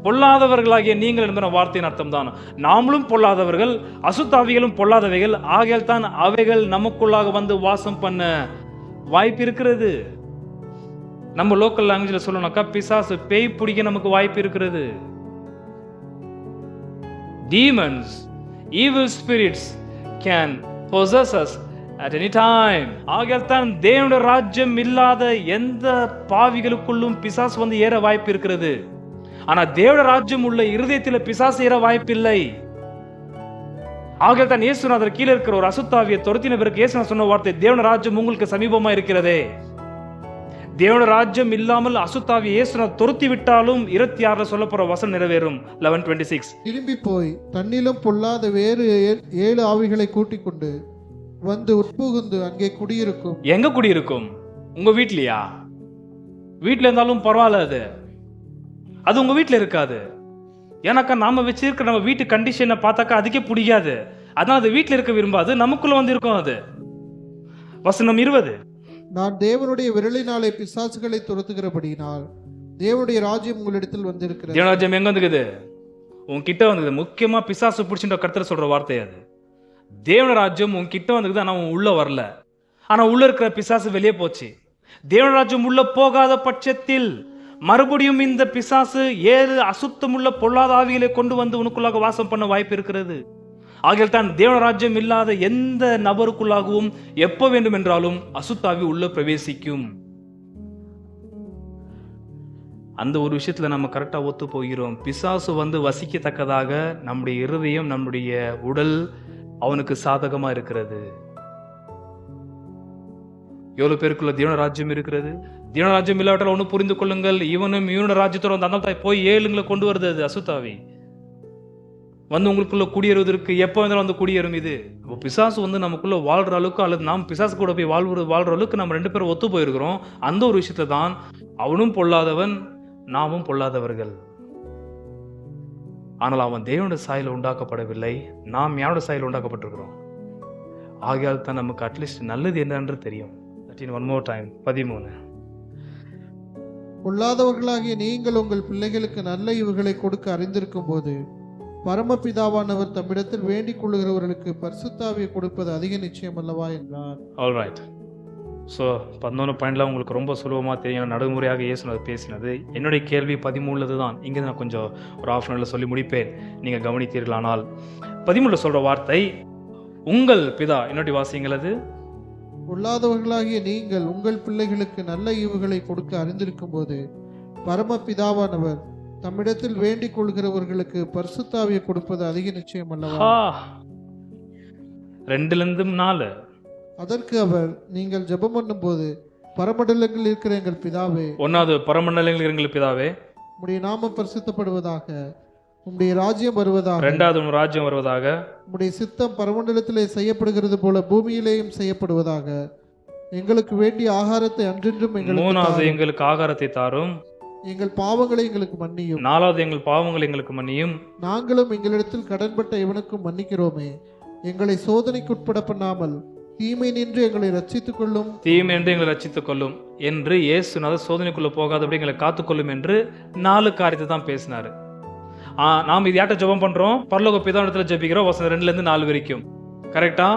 பொல்லாதவர்களாகிய நீங்கள் என்ற வார்த்தையின் அர்த்தம் தான். நாமளும் பொல்லாதவர்கள், அசுத்தாவிகளும் பொல்லாதவைகள், ஆகையால் தான் அவைகள் நமக்குள்ளாக வந்து வாசம் பண்ண வாய்ப்பு இருக்கிறது. நம்ம லோக்கல் லாங்குவேஜ்ல சொல்லணும்னாக்கா பிசாசு பேய் பிடிக்க நமக்கு வாய்ப்பு இருக்கிறது. Demons, evil spirits can possess us at any time. ஆகையால் தான் தேவனுடைய ராஜ்யம் இல்லாத எந்த பாவிகளுக்குள்ளும் பிசாசு வந்து ஏற வாய்ப்பு இருக்கிறது. ஆனா தேவனுடைய ராஜ்யம் உள்ள இருதயத்தில் பிசாசு ஏற வாய்ப்பில்லை. ஆகையால் தான் இயேசுநாதர் கீழே இருக்கிற ஒரு அசுத்தாவியை துரத்தின பிறகு இயேசுநாதர் சொன்ன வார்த்தை, தேவனுடைய ராஜ்யம் உங்களுக்கு சமீபமா இருக்கிறதே. தேவனுடைய ராஜ்யம் இல்லாமல் அசுத்தாவி இயேசுநாதர் துரத்தி விட்டாலும் 26 சொல்லப்படுற வசனம் நிறைவேறும். 11:26. திரும்பி போய் தன்னிலும் பொல்லாத வேறு 7 ஆவிகளை கூட்டிக் கொண்டு வந்து உட்புகுந்து அங்கே குடியிருக்கும். எங்க குடியிருக்கும்? உங்க வீட்லயா? வீட்டுல இருந்தாலும் பரவாயில்ல, அது உங்க வீட்டுல இருக்காது. ஏன்னாக்கா நாம வச்சிருக்கிற நம்ம வீட்டு கண்டிஷனை பார்த்தாக்கா அதுக்கே பிடிக்காது. அதனால அது வீட்டுல இருக்க விரும்பாது, நமக்குள்ள வந்து இருக்கும். அது வசனம் 20. நான் தேவனுடைய விரலினாலே பிசாசுகளை துரத்துகிறபடியினால் தேவனுடைய ராஜ்யம் உங்களிடத்தில் வந்திருக்கிறது. தேவனுடைய ராஜ்யம் எங்க வந்துக்குது? உன்கிட்ட வந்துக்குது. முக்கியமா பிசாசு பிடிச்சின்ற கர்த்தர் சொல்ற வார்த்தை அது. தேவனுடைய ராஜ்யம் உன்கிட்ட வந்துக்குது, ஆனா உன் உள்ள வரல. ஆனா உள்ள இருக்கிற பிசாசு வெளியே போச்சு. தேவனுடைய ராஜ்யம் உள்ள போகாத பட்சத்தில் மறுபடியும் இந்த பிசாசு 7 அசுத்தமுள்ள பொல்லாத ஆவிகளை கொண்டு வந்து உனக்குள்ளாக வாசம் பண்ண வாய்ப்பு இருக்கிறது. ஆகையால் தான் தேவனுடைய ராஜ்யம் இல்லாத எந்த நபருக்குள்ளாகவும் எப்ப வேண்டும் என்றாலும் அசுத்தாவி உள்ள பிரவேசிக்கும். அந்த ஒரு விஷயத்துல நம்ம கரெக்டா ஒத்து போகிறோம். பிசாசு வந்து வசிக்கத்தக்கதாக நம்முடைய இருதயம், நம்முடைய உடல் அவனுக்கு சாதகமா இருக்கிறது. எவ்வளவு பேருக்குள்ள தேவனுடைய ராஜ்யம் இருக்கிறது? தேவனுடைய ராஜ்யம் இல்லாவிட்டால் ஒன்று புரிந்து கொள்ளுங்கள், இவனுடைய ராஜ்யத்தோட வந்து அந்த போய் 7ங்களை கொண்டு வருது. அது அசுத்தாவி வந்து உங்களுக்குள்ள குடியேறுவதற்கு எப்போ இருந்தாலும் வந்து குடியேறும். இது இப்போ பிசாசு வந்து நமக்குள்ள வாழ்ற அளவுக்கு, அல்லது நாம் பிசாசு கூட போய் வாழ்ற அளவுக்கு நம்ம 2 பேரும் ஒத்து போயிருக்கிறோம். அந்த ஒரு விஷயத்துல தான் அவனும் பொல்லாதவன், நாமும் பொல்லாதவர்கள். ஆனால் அவன் தேவனுடைய சாயல உண்டாக்கப்படவில்லை, நாம் யாரோட சாயல உண்டாக்கப்பட்டிருக்கிறோம். ஆகையால் தான் நமக்கு அட்லீஸ்ட் நல்லது என்னன்று தெரியும். One more time 13. பொல்லாதவர்களாகிய நீங்கள் உங்கள் பிள்ளைகளுக்கு நல்ல ஈவுகளை கொடுக்க அறிந்திருக்கும் போது பரமபிதாவானவர் தம்மிடத்தில் வேண்டிக் கொள்ளுகிறவர்களுக்கு பரிசுத்தாவியை கொடுப்பது அதிக நிச்சயம் அல்லவா என்றார். ஆல்ரைட். ஸோ 11 பாயிண்ட்லாம் உங்களுக்கு ரொம்ப சுலபமாக தெரியும். நடைமுறையாக இயேசுநாதர் பேசினது. என்னுடைய கேள்வி 13 தான். இங்கே நான் கொஞ்சம் ஒரு ½ மணி நேரத்தில் சொல்லி முடிப்பேன், நீங்கள் கவனித்தீர்களானால். 13 சொல்கிற வார்த்தை உங்கள் பிதா. என்னுடைய வாசியங்கள் அது, பொல்லாதவர்களாகிய நீங்கள் உங்கள் பிள்ளைகளுக்கு நல்ல ஈவுகளை கொடுக்க அறிந்திருக்கும் போது பரமபிதாவானவர் தம்மிடத்தில் வேண்டிக் கொள்கிறவர்களுக்கு பரிசுத்தாவியை கொடுப்பது அதிக நிச்சயம் அல்லவா. 2-4. அதற்கு அவர், நீங்கள் ஜெபம் பண்ணும் போது பரமண்டலங்களில் இருக்கிற எங்கள் பிதாவே. 1வது பரமண்டலங்களில் எங்கள் பிதாவே, உம்முடைய நாமம் பரிசுத்தப்படுவதாக, உம்முடைய ராஜ்யம் வருவதாக. 2வது உம் ராஜ்யம் வருவதாக. உம்முடைய சித்தம் பரமண்டலத்திலே செய்யப்படுகிறது போல பூமியிலேயும் செய்யப்படுவதாக. எங்களுக்கு வேண்டிய ஆகாரத்தை அன்றென்றும் எங்களுக்கு 3வது எங்களுக்கு ஆகாரத்தை தாரும். எங்கள் பாவங்களை எங்களுக்கு மன்னியும். 4வது எங்கள் பாவங்களை எங்களுக்கு மன்னியும். நாங்களும் எங்களிடத்தில் கடன்பட்ட எவனுக்கும் மன்னிக்கிறோமே. எங்களை சோதனைக்குட்பட பண்ணாமல் தீமை நின்று எங்களை ரட்சித்துக் கொள்ளும். தீமை என்று எங்களை ரட்சித்துக் கொள்ளும் என்று இயேசுநாதர் சோதனைக்குள்ள போகாதபடி எங்களை காத்துக்கொள்ளும் என்று 4 காரியத்தை தான் பேசினாரு. நாம் இது யார்ட்ட ஜெபம் பண்றோம்? பரலோக பிதாவிடத்துல ஜெபிக்கிறோம். வசனம் 2-4 வரைக்கும் கரெக்டா?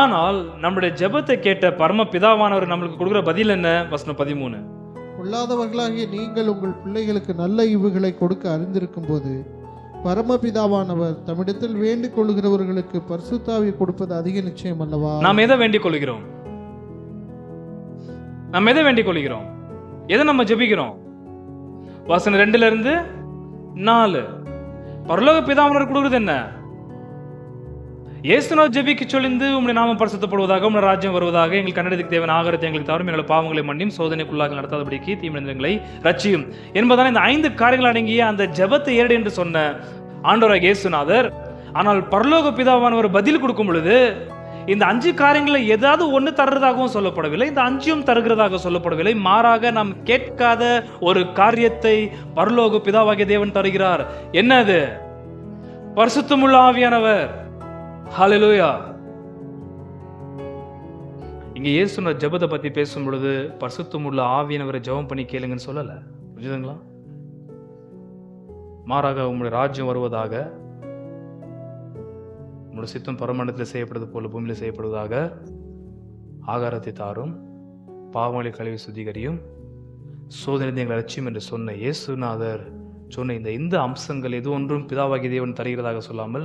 ஆனால் நம்முடைய ஜெபத்தை கேட்ட பரம பிதாவானவர் நம்மளுக்கு கொடுக்குற பதில் என்ன? வசனம் 13. பொல்லாதவர்களாகிய நீங்கள் உங்கள் பிள்ளைகளுக்கு நல்ல ஈவுகளை கொடுக்க அறிந்திருக்கும் போது பரமபிதாவானவர் தம்மிடத்தில் வேண்டிக் கொள்ளுகிறவர்களுக்கு பரிசுத்தாவியை கொடுப்பது அதிக நிச்சயம் அல்லவா. நாம் எதை வேண்டிக் கொள்கிறோம்? நாம் எதை வேண்டிக் கொள்கிறோம்? எதை நம்ம ஜெபிக்கிறோம்? வசனம் 2-4 பரலோக பிதாவானவர் கொடுக்குறது என்ன? இயேசுநாதர் ஜெபிக்க சொல்லிந்து உம்முடைய நாமம் பரிசுத்தப்படுவதாக, உம்முடைய ராஜ்யம் வருவதாக, எங்கள் கன்னடத்துக்கு தேவன் ஆகாரத்தை எங்களுக்கு தவறும், எங்களை பாவங்களை மன்னியும், சோதனைக்குள்ளாக நடத்தாதபடிக்கு தீமைகளை ரட்சியும் என்பதான இந்த 5 காரியங்கள் அடங்கிய அந்த ஜெபத்தை ஏறு என்று சொன்ன ஆண்டவராகிய இயேசுநாதர், ஆனால் பரலோக பிதாவானவர் பதில் கொடுக்கும் பொழுது இந்த 5 காரியங்களை ஏதாவது ஒன்று தருறதாகவும் சொல்லப்படவில்லை, இந்த 5ம் தருகிறதாக சொல்லப்படவில்லை. மாறாக நாம் கேட்காத ஒரு காரியத்தை பரலோக பிதாவாகிய தேவன் தருகிறார். என்னது? பரிசுத்தமுள்ள ஆவியானவர். ஹல்லேலூயா. இங்க இயேசுன ஜெபத்தை பத்தி பேசும் பொழுது பரிசுத்தமுள்ள ஆவியானவரை ஜெபம் பண்ணி கேளுங்கன்னு சொல்லல, புரியுதுங்களா? மாறாக உங்களுடைய ராஜ்யம் வருவதாக, உங்களுடைய சித்தம் பரமண்டத்தில் செய்யப்படுவது போல பூமியில் செய்யப்படுவதாக, ஆகாரத்தை தாரும், பாவங்களை கழுவி சுத்திகரியும், சோதனை எங்களை ரட்சியும் என்று சொன்ன இயேசுநாதர் சொன்ன இந்த அம்சங்கள் எது ஒன்றும் பிதாவாகிய தேவன் தருகிறதாக சொல்லாமல்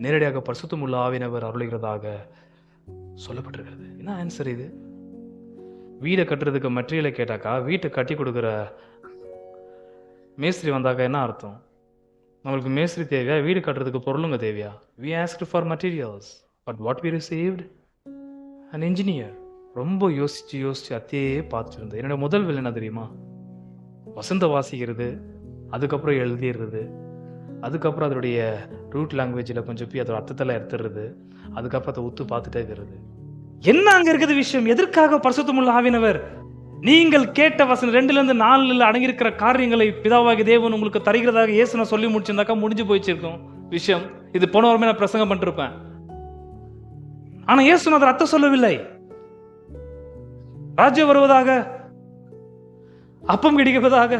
நேரடியாக பரிசுத்தமுள்ள ஆவியானவர் அருளுகிறதாக சொல்லப்பட்டிருக்கிறது. என்ன ஆன்சர் இது? வீடை கட்டுறதுக்கு மெட்டீரியலை கேட்டாக்கா, வீட்டை கட்டி கொடுக்குற மேஸ்திரி வந்தாக்கா என்ன அர்த்தம்? நம்மளுக்கு மேஸ்திரி தேவையா? வீடு கட்டுறதுக்கு பொருளுங்க தேவையா? we asked for materials, but what we received? an engineer. ரொம்ப யோசிச்சு அத்தையே பார்த்துட்டு இருந்தேன். என்னோட முதல் வேலை என்ன தெரியுமா? வசந்த வாசிக்கிறது, அதுக்கப்புறம் எழுதிடுறது, அதுக்கப்புறம் அதோடைய ரூட் லாங்குவேஜில் கொஞ்சம் போய் அதோட அர்த்தத்தெல்லாம் எடுத்துடுறது, அதுக்கப்புறம் அதை உத்து பார்த்துட்டே இருக்கிறது. என்ன அங்கே இருக்குது விஷயம்? எதற்காக பரிசுத்தமுள்ள ஆவியானவர்? நீங்கள் கேட்ட வசனம் 2-4 அடங்கியிருக்கிற காரியங்களை பிதாவாகிய தேவன் உங்களுக்கு தருகிறதாக இயேசு நான் சொல்லி முடிச்சிருந்தாக்கா முடிஞ்சு போயிச்சிருக்கும் விஷயம். இது போன வாரமே நான் பிரசங்கம் பண்ணிருப்பேன். ஆனா இயேசுநாதர் அர்த்தம் சொல்லவில்லை. ராஜ்யம் வருவதாக, அப்பம் கிடைப்பதாக,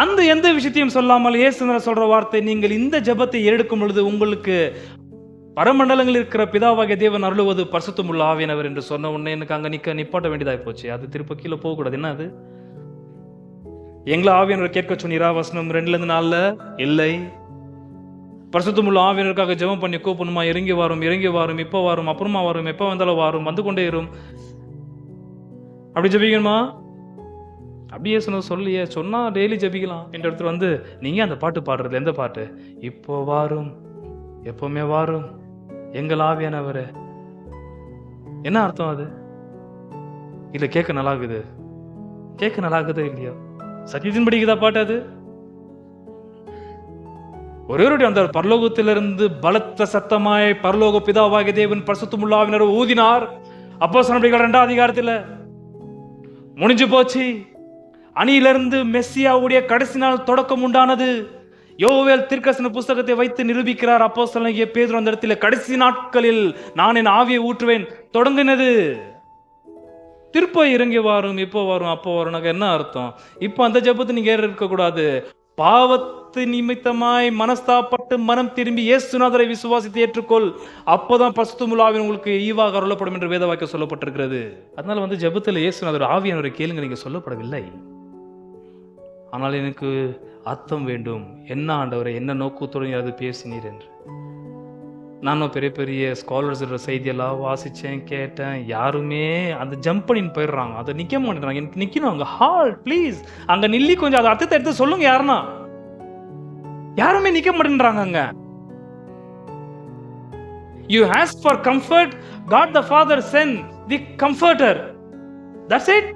அந்த எந்த விஷயத்தையும் சொல்லாமல் இயேசுநாதர் சொல்ற வார்த்தை, நீங்கள் இந்த ஜெபத்தை எடுக்கும் பொழுது உங்களுக்கு பரமண்டலங்களில் இருக்கிற பிதாவாகிய தேவன் அருளுவது பரிசுத்தமுள்ள ஆவியானவர் என்று சொன்ன உடனே எனக்கு அங்க நிப்பாட்ட வேண்டியதாய் போச்சு. அது திருப்ப கீழே போகக்கூடாது. என்ன அது? எங்களை ஆவியானவர் கேட்க சொன்னீரா? வசனம் 2-4 இல்லை. பரிசுத்தமுள்ள ஆவியானவருக்காக ஜெபம் பண்ணி கூப்பணுமா? இறங்கி வாரும், இப்போ வாரும், அப்புறமா வரும், எப்போ வந்தாலும் வாரும், வந்து கொண்டே இரும், அப்படி ஜெபிக்கணுமா? அப்படியே சொல்லியே சொன்னா டெய்லி ஜெபிக்கலாம் என்ற இடத்துல வந்து நீங்க அந்த பாட்டு பாடுறது எந்த பாட்டு? இப்போ வாரும், எப்பவுமே வாரும் எங்கள் ஆவியானவரே. என்ன அர்த்தம் அது? இல்ல கேட்க நல்லாகுது இல்லையா? சத்தியத்தின் படிக்குதா பாட்டு அது? ஒரே அந்த பரலோகத்திலிருந்து பலத்த சத்தமாய் பரலோக பிதாவாகிய தேவன் பரிசுத்தமுள்ள ஆவியானவர் ஊதினார். அப்போஸ்தலர் 2 அதிகாரத்துல முடிஞ்சு போச்சு. அணியிலிருந்து மெஸ்ஸியாவுடைய கடைசி நாள் தொடக்கம் உண்டானது. யோவேல் தீர்க்கதரிசன புஸ்தகத்தை வைத்து நிரூபிக்கிறார் அப்போஸ்தலனாகிய பேதுரு அந்த இடத்துல. கடைசி நாட்களில் நான் என் ஆவியை ஊற்றுவேன் தொடங்கினது. திருப்ப இறங்கி வாரும், இப்போ வரும், அப்போ வரும். என்ன அர்த்தம்? இப்போ அந்த ஜெபத்தை நீங்க இருக்கக்கூடாது. பாவத்து நிமித்தமாய் மனஸ்தாப்பட்டு மனம் திரும்பி இயேசுநாதரை விசுவாசித்து ஏற்றுக்கொள், அப்போதான் பரிசுத்தமுள்ள ஆவியானவர் உங்களுக்கு ஈவாக அருளப்படும் என்று வேத வாக்கியம் சொல்லப்பட்டிருக்கிறது. அதனால ஜெபத்தில் இயேசுநாதர் ஆவியானவரை கேளுங்க நீங்க சொல்லப்படவில்லை. ஆனால் எனக்கு அர்த்தம் வேண்டும். என்ன ஆண்டவரை, என்ன நோக்கத்துடன் அது பேசினீர் என்று. நானும் பெரிய பெரிய ஸ்காலர்ஸோட செய்தியெல்லாம் வாசித்தேன், கேட்டேன். யாருமே அந்த ஜம்ப் பண்ணி போயிடுறாங்க, அதை நிற்க மாட்டேறாங்க. எனக்கு நிற்கணும் அங்கே. ஹால் ப்ளீஸ், அங்கே நில்லி கொஞ்சம் அதை அர்த்தத்தை எடுத்து சொல்லுங்க. யாருமே நிற்க மாட்டேன்றாங்க அங்க. You ask for comfort, God the Father send the comforter. That's it.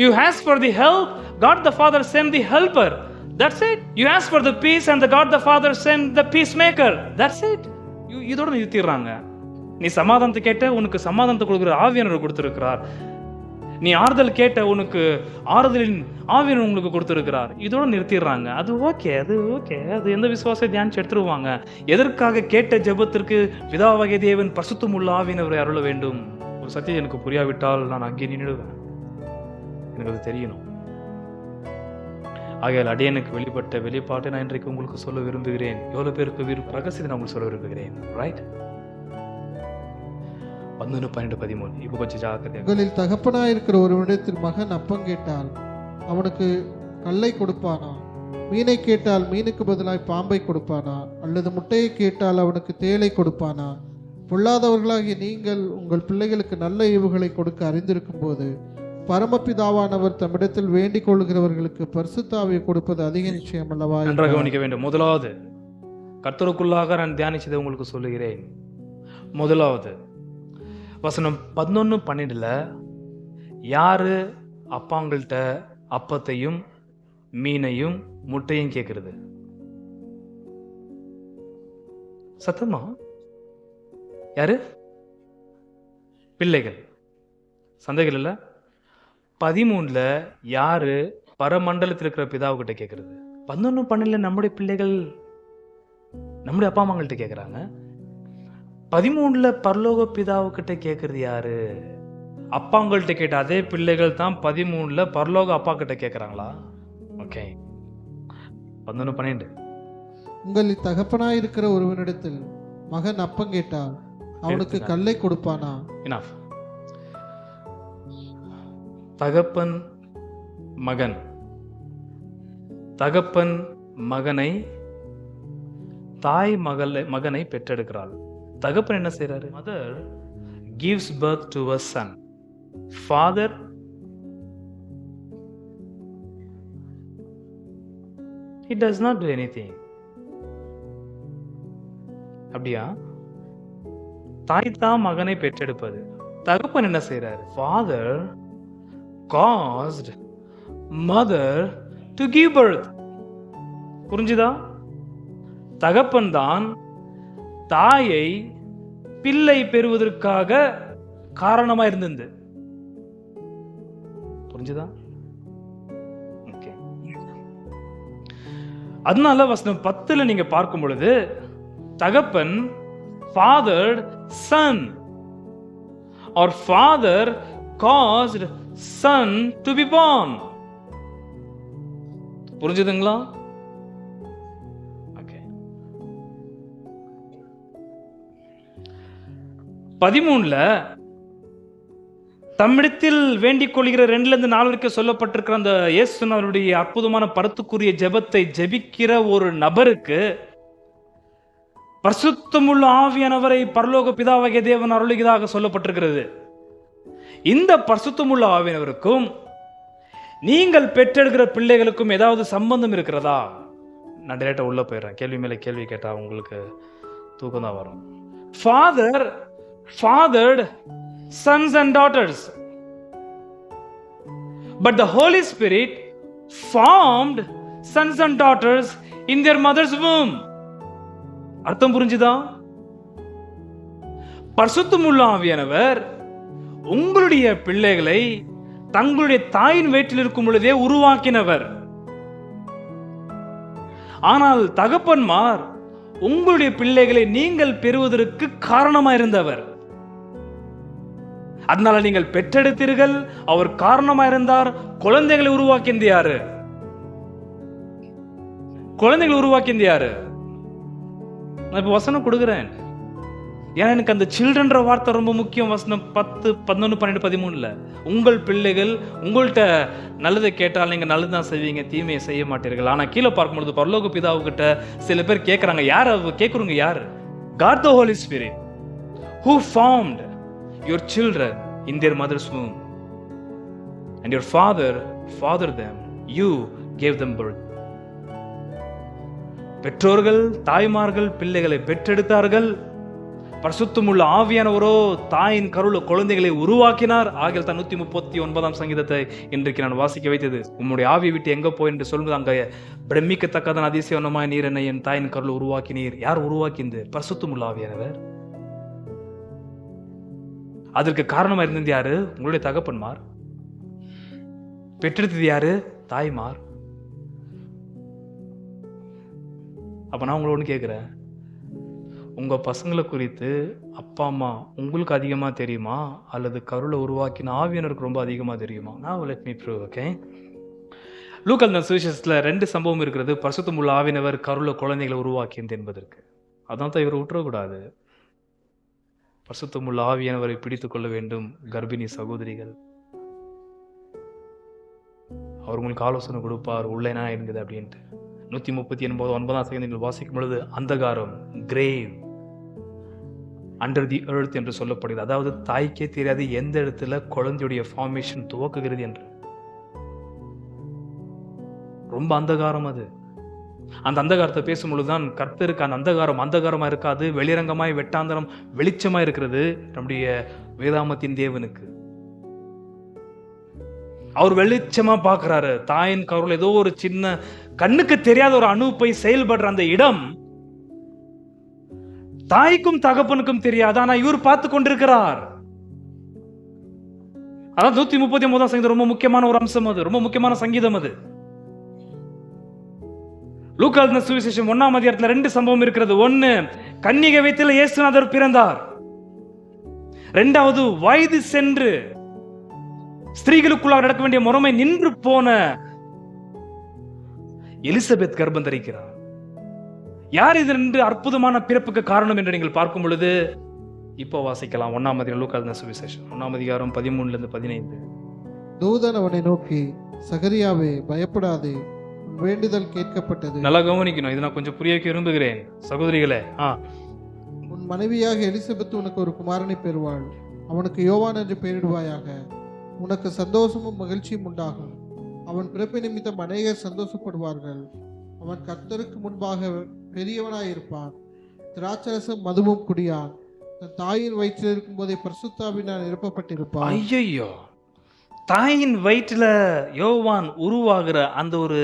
You ask for the help, God the Father send the helper. That's it. You ask for the peace and the God the Father send the peacemaker. That's it. இதோட நிறுத்திடுறாங்க. நீ சமாதானத்தை கேட்ட, உனக்கு சமாதானத்தை கொடுக்குற ஆவியானவர் கொடுத்திருக்கிறார். நீ ஆறுதல் கேட்ட, உனக்கு ஆறுதலின் ஆவியானவர் உங்களுக்கு கொடுத்திருக்கிறார். இதோட நிறுத்திடுறாங்க. அது ஓகே, அது எந்த விசுவாசத்தை தியானிச்சு எடுத்துருவாங்க. எதற்காக கேட்ட ஜெபத்திற்கு பிதாவாகிய தேவன் பரிசுத்தமுள்ள ஆவியானவரை அருள வேண்டும். ஒரு சத்தியம் எனக்கு புரியாவிட்டால் நான் அங்கே நின்றுடுவேன். எனக்கு அது தெரியணும். ஆகையால் அடியனுக்கு வெளிப்பட்ட வெளிப்பாட்டை நான் இன்றைக்கு உங்களுக்கு சொல்ல விரும்புகிறேன். எவ்வளவு பேருக்கு ரகசியத்தை நான் உங்களுக்கு சொல்ல விரும்புகிறேன். ரைட்? 11:12-13. இப்போ கொஞ்சம் ஜாக்கிரதையாக. உங்களில் தகப்பனாயிருக்கிற ஒருவனிடத்தில் மகன் அப்பம் கேட்டால் அவனுக்கு கல்லை கொடுப்பானா? மீனை கேட்டால் மீனுக்கு பதிலாய் பாம்பை கொடுப்பானா? அல்லது முட்டையை கேட்டால் அவனுக்கு தேளை கொடுப்பானா? பொல்லாதவர்களாகிய நீங்கள் உங்கள் பிள்ளைகளுக்கு நல்ல ஈவுகளை கொடுக்க அறிந்திருக்கும் போது பரமபிதாவானவர் தம்மிடத்தில் வேண்டிக் கொள்கிறவர்களுக்கு பரிசுத்த ஆவியை கொடுப்பது அதிக நிச்சயம் அல்லவா? நன்றாக கவனிக்க வேண்டும். முதலாவது கர்த்தருக்குள்ளாக நான் தியானிச்சதை உங்களுக்கு சொல்லுகிறேன். முதலாவது வசனம் 11-12 யாரு அப்பாங்கள்ட்ட அப்பத்தையும் மீனையும் முட்டையும் கேட்கறது? சத்தமா யாரு? பிள்ளைகள். சந்தேகம் இல்ல. 13 யாரு பரமண்டலத்தில் இருக்கிற பிதாவுகிட்ட கேட்கறது? 11-12 நம்முடைய பிள்ளைகள் நம்முடைய அப்பா அம்மாங்கள்ட்ட கேட்கறாங்க. 13 பரலோக பிதாவுகிட்ட கேட்கறது யாரு? அப்பாங்கள்ட்ட கேட்ட அதே பிள்ளைகள் தான் 13 பரலோக அப்பா கிட்ட கேட்கறாங்களா? ஓகே. 11-12 உங்களில் தகப்பனாய் இருக்கிற ஒருவனிடத்தில் மகன் அப்பம் கேட்டால் அவனுக்கு கல்லை கொடுப்பானா? இனஃப். தகப்பன் மகன், தகப்பன் மகனை, தாய் மகனை பெற்றெடுக்கிறாள். தகப்பன் என்ன செய்யறாரு? Mother gives birth to a son. Father he does not do anything. அப்படியா? தாய் தான் மகனை பெற்றெடுப்பது. தகப்பன் என்ன செய்யறாரு? Father caused mother to give birth. புரிஞ்சுதா? தகப்பன் தான் தாயை பிள்ளை பெறுவதற்காக காரணமா இருந்தது. புரிஞ்சுதா? ஓகே. அதனால வசனம் 10 நீங்க பார்க்கும் பொழுது தகப்பன் fathered son or father caused son to be born. புரிஞ்சுதுங்களா? ஓகே. 13 தம்மிடத்தில் வேண்டிக் கொள்கிற 2-4 வரைக்கும் சொல்லப்பட்டிருக்கிற அந்த இயேசுவினுடைய அற்புதமான பரத்துக்குரிய ஜெபத்தை ஜெபிக்கிற ஒரு நபருக்கு பரிசுத்தமுள்ள ஆவியானவரை பரலோக பிதாவாகிய தேவன் அருளுகிறதாக சொல்லப்பட்டிருக்கிறது. இந்த பரிசுத்தமுள்ள ஆவியானவருக்கும் நீங்கள் பெற்றெடுக்கிற பிள்ளைகளுக்கும் ஏதாவது சம்பந்தம் இருக்கிறதா? நான் டைரக்டா உள்ள போயிடுறேன். கேள்வி மேல கேள்வி கேட்டா உங்களுக்கு தூக்கம் தான் வரும். Father fathered sons and daughters, but the Holy Spirit formed sons and daughters in their mother's womb. அர்த்தம் புரிஞ்சுதா? பரிசுத்தமுள்ள ஆவியானவர் உங்களுடைய பிள்ளைகளை தங்களுடைய தாயின் வயிற்றில் இருக்கும் பொழுதே உருவாக்கினவர். ஆனால் தகப்பன்மார் உங்களுடைய பிள்ளைகளை நீங்கள் பெறுவதற்கு காரணமா இருந்தவர். அதனால நீங்கள் பெற்றெடுத்தீர்கள், அவர் காரணமா இருந்தார். குழந்தைகளை உருவாக்கியது யாரு? குழந்தைகளை உருவாக்கியது யாரு? நான் இப்ப வசனம் கொடுக்கிறேன். ஏன்னா எனக்கு அந்த சில்ட்ரன்ற வார்த்தை ரொம்ப முக்கியம். வசனம் 10, 11, 12, 13 உங்கள் பிள்ளைகள் உங்கள்கிட்ட நல்லதை கேட்டால் நீங்க நல்லதுதான் செய்வீங்க, தீமையை செய்ய மாட்டீர்கள். ஆனா கீழே பார்க்கும்பொழுது பரலோக பிதாவுகிட்ட சில பேர் கேட்கறாங்க. யார் கேட்கறவங்க? யாரு? God the Holy Spirit who formed your children in their mother's womb and your father fathered them, you gave them birth. பெற்றோர்கள் தாய்மார்கள் பிள்ளைகளை பெற்றெடுத்தார்கள். பரிசுத்தமுள்ள ஆவியானவரோ தாயின் கருள குழந்தைகளை உருவாக்கினார். ஆகிய 139 சங்கீதத்தை இன்றைக்கு நான் வாசிக்க வைத்தது. உம்முடைய ஆவியை விட்டு எங்க போய் என்று சொல்வது அங்க பிரமிக்கத்தக்கதான் அதிசயமாய் நீர் என்னை என் தாயின் கருள உருவாக்கினீர். யார் உருவாக்கினது? பரிசுத்தமுள்ள ஆவியானவர். அதற்கு காரணமா இருந்தது யாரு? உங்களுடைய தகப்பன்மார். பெற்றெடுத்தது யாரு? தாய்மார். அப்ப நான் உங்களை ஒன்று கேட்குறேன், உங்க பசங்களை குறித்து அப்பா அம்மா உங்களுக்கு அதிகமா தெரியுமா அல்லது கருளை உருவாக்கின ஆவியானவருக்கு ரொம்ப அதிகமா தெரியுமா? நான் லெட் மீ ப்ரூவ். ஓகே. லூக்கா சுவிசேஷத்துல 2 சம்பவம் இருக்கிறது. பரிசுத்தமுள்ள ஆவியானவர் கருளை குழந்தைகளை உருவாக்கியது என்பதற்கு. அதான் தான் இவர் விட்டுறக்கூடாது. பரிசுத்தமுள்ள ஆவியானவரை பிடித்துக் கொள்ள வேண்டும் கர்ப்பிணி சகோதரிகள். அவர் உங்களுக்கு ஆலோசனை கொடுப்பார் உள்ள என்ன இருந்தது அப்படின்ட்டு. 139 சங்கீதங்கள் வாசிக்கும் பொழுது அந்தகாரம், கிரேவ், அண்டர் தி எர்த் என்று சொல்லப்படுகிறது. அதாவது தாய்க்கே தெரியாது எந்த இடத்துல குழந்தையுடைய ஃபார்மேஷன் துவக்குகிறது என்று. ரொம்ப அந்தகாரம் அது. அந்த அந்தகாரத்தை பேசும் பொழுதுதான் கர்த்தருக்கு அந்த அந்தகாரமா இருக்காது, வெளிரங்கமாய் வெட்டாந்தரம் வெளிச்சமா இருக்கிறது நம்முடைய வேதாமத்தின் தேவனுக்கு. அவர் வெளிச்சமா பார்க்கிறாரு. தாயின் கருவில் ஏதோ ஒரு சின்ன கண்ணுக்கு தெரியாத ஒரு அணு போய் செயல்படுற அந்த இடம் தாய்க்கும் தகப்பனுக்கும் தெரியாது, ஆனா இவர் பார்த்து கொண்டிருக்கிறார். அதான் 139ஆம் சங்கீதம் ரொம்ப முக்கியமான ஒரு அம்சம், அது ரொம்ப முக்கியமான சங்கீதம். அது லூக்கா எழுதின சுவிசேஷம் 1ஆம் அதிகாரத்துல 2 சம்பவம் இருக்கிறது. 1, கன்னிகை வயிற்றில் இயேசுநாதர் பிறந்தார். 2வது, வயது சென்று ஸ்திரீகளுக்குள்ளாக நடக்க வேண்டிய முறைமை நின்று போன எலிசபெத் கர்ப்பம் தரிக்கிறார். யார் இது 2 அற்புதமான பிறப்புக்கு காரணம் என்று நீங்கள் பார்க்கும் பொழுது இப்போ வாசிக்கலாம். 1ஆம் அதிகாரம் லூக்கா எழுதின சுவிசேஷம் 1ஆம் அதிகாரம் 13-15. தூதன் அவனை நோக்கி, சகரியாவே பயப்படாதே, உன் வேண்டுதல் கேட்கப்பட்டது. நல்லா கவனிக்கணும், இதை நான் கொஞ்சம் புரிய வைக்க விரும்புகிறேன் சகோதரிகளே. உன் மனைவியாக எலிசபெத் உனக்கு ஒரு குமாரனை பெறுவாள். அவனுக்கு யோவான் என்று பெயரிடுவாயாக. உனக்கு சந்தோஷமும் மகிழ்ச்சியும் உண்டாகும். அவன் பிறப்பு நிமித்தம் அநேகர் சந்தோஷப்படுவார்கள். அவன் கர்த்தருக்கு முன்பாக பெரியவனாயிருப்பான். திராட்சரசம் மதுவும் குடியான். தன் தாயின் வயிற்றில் இருக்கும் போதே பரிசுத்தாவினால் நிரப்பப்பட்டிருப்பான். ஐயோ, தாயின் வயிற்றுல யோவான் உருவாகிற அந்த ஒரு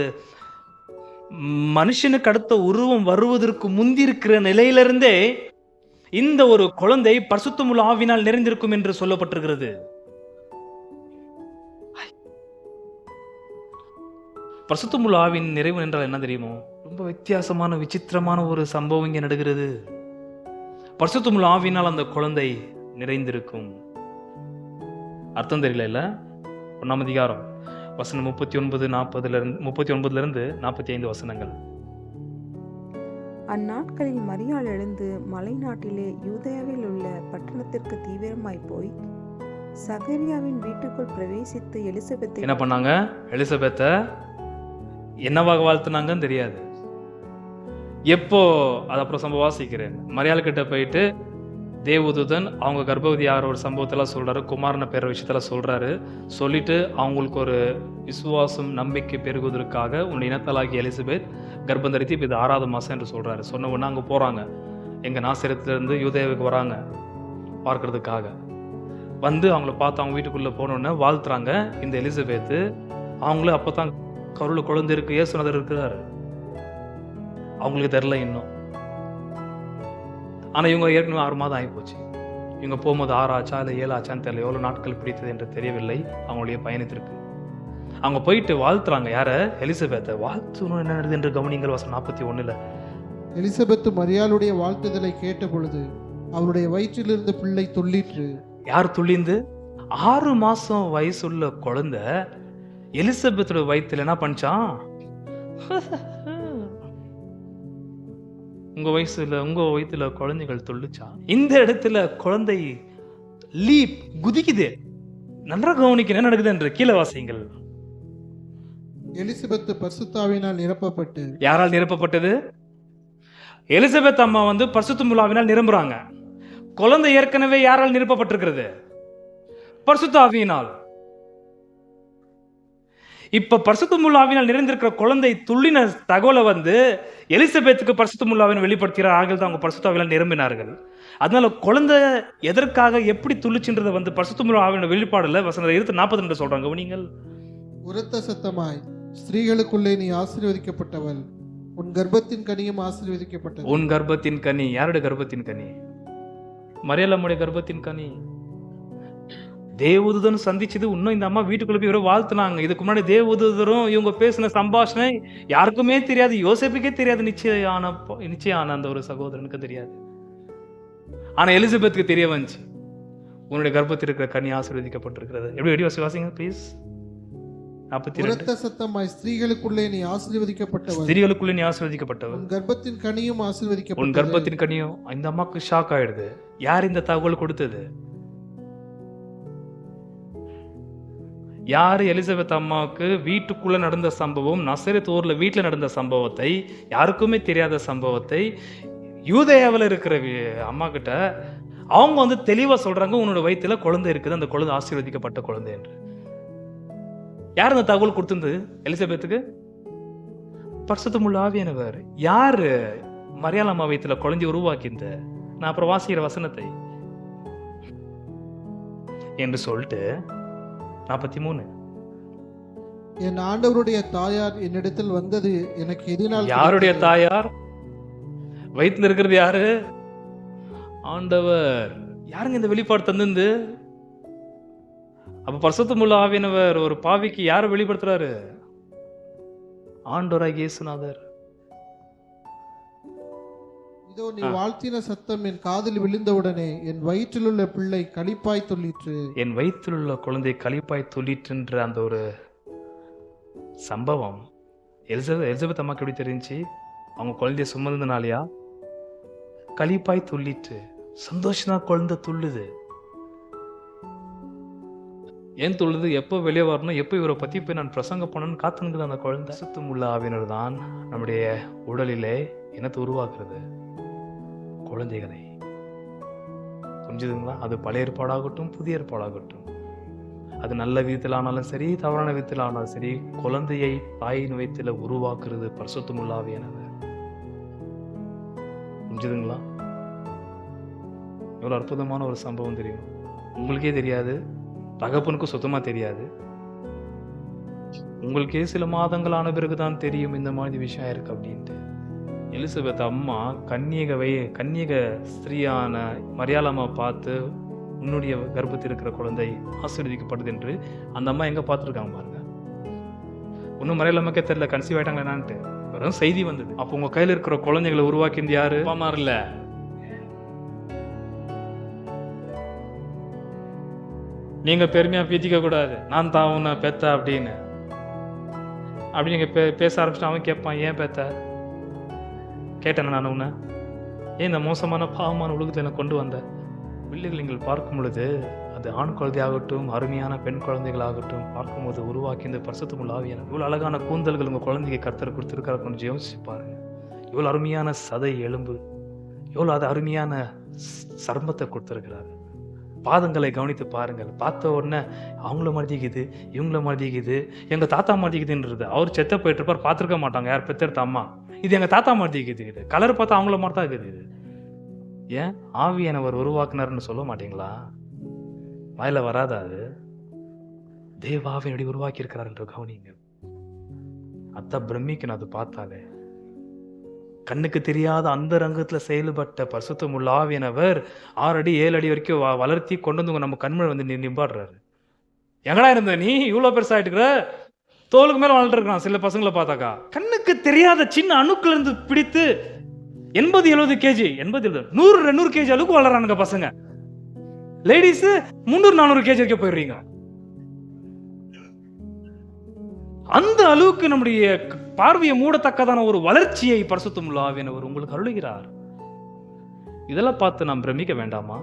மனுஷனுக்கு அடுத்த உருவம் வருவதற்கு முந்திருக்கிற நிலையிலிருந்தே இந்த ஒரு குழந்தை பரிசுத்தமுள்ள ஆவினால் நிறைந்திருக்கும் என்று சொல்லப்பட்டிருக்கிறது. பரிசுத்தமுள்ள ஆவின் நிறைவு என்றால் என்ன தெரியுமோ? ரொம்ப வித்தியாசமான விசித்திரமான ஒரு சம்பவம் இங்கே நடக்கிறது. பரிசுத்தமுள்ள ஆவினால் அந்த குழந்தை நிறைந்திருக்கும். அர்த்தம் தெரியல. 1ஆம் அதிகாரம் வசனம் 39-40 45 வசனங்கள். அந்நாட்களில் மரியாள் எழுந்து மலை நாட்டிலே யூதேயாவில் உள்ள பட்டணத்திற்கு தீவிரமாய் போய் சகரியாவின் வீட்டுக்குள் பிரவேசித்து எலிசபெத்தை என்ன பண்ணாங்க? எலிசபெத்தை என்னவாக வாழ்த்துனாங்கன்னு தெரியாது. எப்போ அது அப்புறம் சம்பவம் வாசிக்கிறேன். மரியாள் கிட்ட போயிட்டு தேவதூதன் அவங்க கர்ப்பவதி ஆகிற ஒரு சம்பவத்தெல்லாம் சொல்றாரு, குமாரனை பெற விஷயத்தெல்லாம் சொல்றாரு. சொல்லிட்டு அவங்களுக்கு ஒரு விசுவாசம் நம்பிக்கை பெருகுவதற்காக உன்னுடைய இனத்தலாகிய எலிசபெத் கர்ப்பம் தரித்து இப்போ இது 6வது மாசம் என்று சொல்றாரு. சொன்ன உடனே அங்கே போறாங்க. எங்க நாசரத்திலிருந்து யூதேயாவுக்கு வராங்க பார்க்கறதுக்காக. வந்து அவங்கள பார்த்து அவங்க வீட்டுக்குள்ள போனோடனே வாழ்த்துறாங்க இந்த எலிசபெத்து. அவங்களே அப்பதான் கருள குழந்தை இருக்கு, இயேசுநாதர் இருக்கிறாரு. அவங்களுக்கு தெரியல இன்னும். ஆனா இவங்க ஏற்கனவே 6 மாதம் ஆகி போச்சு. இவங்க போகும்போது 6 ஆச்சா இல்லை 7 ஆச்சான்னு தெரியல, எவ்வளவு நாட்கள் பிடித்தது என்று தெரியவில்லை அவங்களுடைய பயணத்திற்கு. அவங்க போயிட்டு வாழ்த்துறாங்க. யார? எலிசபெத்தை. வாழ்த்துணும் என்ன நடக்குது என்று கவனிங்கள். வசனம் 41. எலிசபெத்து மரியாளுடைய வாழ்த்துதலை கேட்ட பொழுது அவருடைய வயிற்றிலிருந்து பிள்ளை துள்ளிற்று. யார் துள்ளிந்து? 6 மாசம் வயசுள்ள குழந்தை எலிசபெத்தோட வயிற்றுல என்ன பண்ணிச்சான்? உங்க வயிற்றுல குழந்தைகள் துள்ளுச்சா? இந்த இடத்துல குழந்தை லீப் குதிக்குது. நல்லா கவனிக்க என்ன நடக்குது என்று கீழே வாசிங்கள். எலிசபெத்து பரிசுத்தாவினால் நிரப்பப்பட்டு. யாரால் நிரப்பப்பட்டது? எலிசபெத் அம்மா பரிசுத்த ஆவியினால் நிரம்புறாங்க. குழந்தை ஏற்கனவே யாரால் நிரப்பப்பட்டிருக்கிறது? பரிசுத்த ஆவியினால். இப்ப பரிசுத்த ஆவியினால் நிறைந்திருக்கிற குழந்தை துள்ளின தகவலை எலிசபெத்துக்கு பரிசுத்த ஆவியினால் வெளிப்படுத்துகிறார். ஆகிய தான் அவங்க பரிசுத்த ஆவியினால் நிரம்பினார்கள். அதனால குழந்தை எதற்காக எப்படி துள்ளிச்சுன்றதை பரிசுத்த ஆவியினால் வெளிப்பாடுல வசனம் 42 சொல்றாங்க. நீங்கள் உரத்த சத்தமாய், ஸ்திரீகளுக்குள்ளே நீ ஆசீர்வதிக்கப்பட்டவள், உன் கர்ப்பத்தின் கனியும் ஆசீர்வதிக்கப்பட்டது. உன் கர்ப்பத்தின் கனி. யாருடைய கர்ப்பத்தின் கனி? மரியலம்முடைய கர்ப்பத்தின் கனி. தேவதூதன் சந்திச்சது இன்னும் இந்த அம்மா வீட்டுக்குள்ள போய் வாழ்த்துனாங்க. இதுக்கு முன்னாடி தேவதூதரும் இவங்க பேசின சம்பாஷணை யாருக்குமே தெரியாது, யோசேப்புக்கே தெரியாது. நிச்சயம் அந்த ஒரு சகோதரனுக்கு தெரியாது. ஆனா எலிசபெத்துக்கு தெரிய வந்துச்சு, உன்னுடைய கர்ப்பத்தில் இருக்கிற கனி ஆசீர்வதிக்கப்பட்டிருக்கிறது. எப்படி வாசிங்க ப்ளீஸ். 42. உரத்த சத்தமாய், ஸ்திரீகளுக்குள்ளே நீ ஆசீர்வதிக்கப்பட்டவள், ஸ்திரீகளுக்குள்ளே நீ ஆசீர்வதிக்கப்பட்டவள், உன் கர்ப்பத்தின் கனியும் ஆசீர்வதிக்கப்பட்டது. உன் கர்ப்பத்தின் கனியும். இந்த அம்மாக்கு ஷாக் ஆயிடுது. யார் இந்த தகவல் கொடுத்தது? யாரு? எலிசபெத் அம்மாவுக்கு வீட்டுக்குள்ள நடந்த சம்பவம், நசரேத் ஊர்ல வீட்டுல நடந்த சம்பவத்தை, யாருக்குமே தெரியாத சம்பவத்தை யூதேயாவில் இருக்கிற அம்மா கிட்ட அவங்க தெளிவா சொல்றாங்க, உன்னோட வயிற்றுல குழந்தை இருக்குது, அந்த குழந்தை ஆசீர்வதிக்கப்பட்ட குழந்தை என்று. யார் அந்த தகவல் கொடுத்தது எலிசபெத்துக்கு? பரிசுத்தமுள்ள ஆவியானவர். யாரு மரியாள் அம்மா வயித்துல குழந்தை உருவாக்கிந்த? நான் அப்புறம் வாசிக்கிற வசனத்தை என்று சொல்லிட்டு 43. என் ஆண்டவருடைய தாயார் என்னிடத்தில் வந்தது எனக்கு எதினால் யாருடைய தாயார்? வயித்துல இருக்கிறது யாரு? ஆண்டவர். யாருங்க இந்த வெளிப்பாடு தந்து? அப்ப பரிசுத்தமுள்ள ஆவியானவர் ஒரு பாவிக்கு யாரை வெளிப்படுத்துறாரு? ஆண்டவராகிய இயேசுநாதர். இதோ நீ வாழ்த்தின சத்தம் என் காதில் விழுந்தவுடனே என் வயிற்றில் உள்ள பிள்ளை களிப்பாய் துள்ளிற்று. என் வயிற்றில் உள்ள குழந்தை களிப்பாய் துள்ளிற்றுன்ற அந்த ஒரு சம்பவம் எலிசபெத் அம்மாக்கு எப்படி தெரிஞ்சு? அவங்க குழந்தைய சுமந்தனாலயா? களிப்பாய் துள்ளிட்டு, சந்தோஷமா குழந்தை துள்ளுது. ஏன் துள்ளுது? எப்போ வெளியே வரணும், எப்போ இவரை பத்தி போய் நான் பிரசங்க பண்ணணும்னு காத்துனுக்குது அந்த குழந்தை. சுத்தமுள்ள ஆவியினர் தான் நம்முடைய உடலிலே என்னத்தை உருவாக்குறது? குழந்தைகளை. புரிஞ்சுதுங்களா? அது பழைய ஏற்பாடாகட்டும், புதிய ஏற்பாடாகட்டும், அது நல்ல விதத்தில் ஆனாலும் சரி, தவறான விதத்தில் ஆனாலும் சரி, குழந்தையை தாயின் வயிற்றில உருவாக்குறது பரிசுத்தமுள்ள ஆவியானவர். புரிஞ்சுதுங்களா? எவ்வளவு அற்புதமான ஒரு சம்பவம் தெரியும். உங்களுக்கே தெரியாது, தகப்பனுக்கும் சுத்தமா தெரியாது. உங்களுக்கே சில மாதங்கள் ஆன பிறகுதான் தெரியும் இந்த மாதிரி விஷயம் இருக்கு அப்படின்ட்டு. எலிசபெத் அம்மா கன்னியக ஸ்திரீயான மரியாள் அம்மா பார்த்து, உன்னுடைய கர்ப்பத்தில் இருக்கிற குழந்தை ஆசீர்வதிக்கப்பட்டது என்று அந்த அம்மா எங்க பார்த்துருக்காங்க பாருங்க. ஒன்னும் மரியாள் அம்மாக்கே தெரியல கன்சீவ் ஆயிட்டாங்களா என்னான்ட்டு. வெறும் செய்தி வந்தது. அப்போ உங்க கையில இருக்கிற குழந்தைகளை உருவாக்கியது யாரு? அம்மா இல்ல. நீங்க பெருமையா பேசிக்க கூடாது, நான் தான் உன்னை பெத்த அப்படின்னு. அப்படி நீங்க பேச ஆரம்பிச்சுட்டு அவன் கேட்பான், ஏன் பெத்த? கேட்டேன் நான் உன்னை, ஏன் இந்த மோசமான பாவமான உலகத்தில் எனக்கு கொண்டு வந்த? பிள்ளைகள் நீங்கள் பார்க்கும் பொழுது, அது ஆண் குழந்தையாகட்டும், அருமையான பெண் குழந்தைகளாகட்டும், பார்க்கும்போது உருவாக்கி இந்த பரிசுத்தமுள்ள ஆவியானவர். இவ்வளோ அழகான கூந்தல்கள் உங்கள் குழந்தைக்கு கர்த்தர் கொடுத்துருக்காரு. கொஞ்சம் யோசிச்சு பாருங்க. இவ்வளோ அருமையான சதை எலும்பு, எவ்வளோ அது அருமையான சர்மத்தை கொடுத்துருக்கிறாரு. பாதங்களை கவனித்து பாருங்கள். பார்த்த உடனே அவங்கள மாதிரிக்குது, இவங்கள மாதிரிக்குது, எங்கள் தாத்தா மாதிரிக்குதுன்றது. அவர் செத்த போயிட்டு இருப்பார், பார்த்துருக்க மாட்டாங்க யார் பெத்தெடுத்த அம்மா. இது எங்கள் தாத்தா மாதிரிக்குது, இது கலர் பார்த்தா அவங்கள மாதிரி தான் இருக்குது. இது ஏன் ஆவியானவர் உருவாக்குனார்னு சொல்ல மாட்டீங்களா? வாயில வராதா? அது தேவாவினடி உருவாக்கி இருக்கிறார் என்று கவனிங்க. அத்த பிரமிக்கணும் அது பார்த்தாலே. கண்ணுக்கு தெரியாத அந்த ரங்கத்துல செயல்பட்ட பரிசுத்தமுள்ள ஆவியானவர் 6 அடி 7 அடி வரைக்கும் வளர்த்தி கொண்டு வந்து நம்ம கண்மணி வந்து நிப்பாடுறாரு. எங்கடா இருந்த நீ இவ்வளவு பெருசாயிட்டுக்கிற? தோலுக்கு மேல வளர்ட்டு இருக்கான். சில பசங்களை பார்த்தாக்கா கண்ணுக்கு தெரியாத சின்ன அணுக்குல இருந்து பிடித்து 80-70 கேஜி 100-200 கேஜி அளவுக்கு வளர்றானுங்க பசங்க. லேடிஸ் 300-400 கேஜி வரைக்கும் போயிடுறீங்க. அந்த அளவுக்கு நம்முடைய பார்வையை மூடத்தக்கதான ஒரு வளர்ச்சியை பரிசுத்தமுள்ள ஆவியானவர் உங்களுக்கு அருளுகிறார். இதெல்லாம் பார்த்து நாம் பிரமிக்க வேண்டாமா?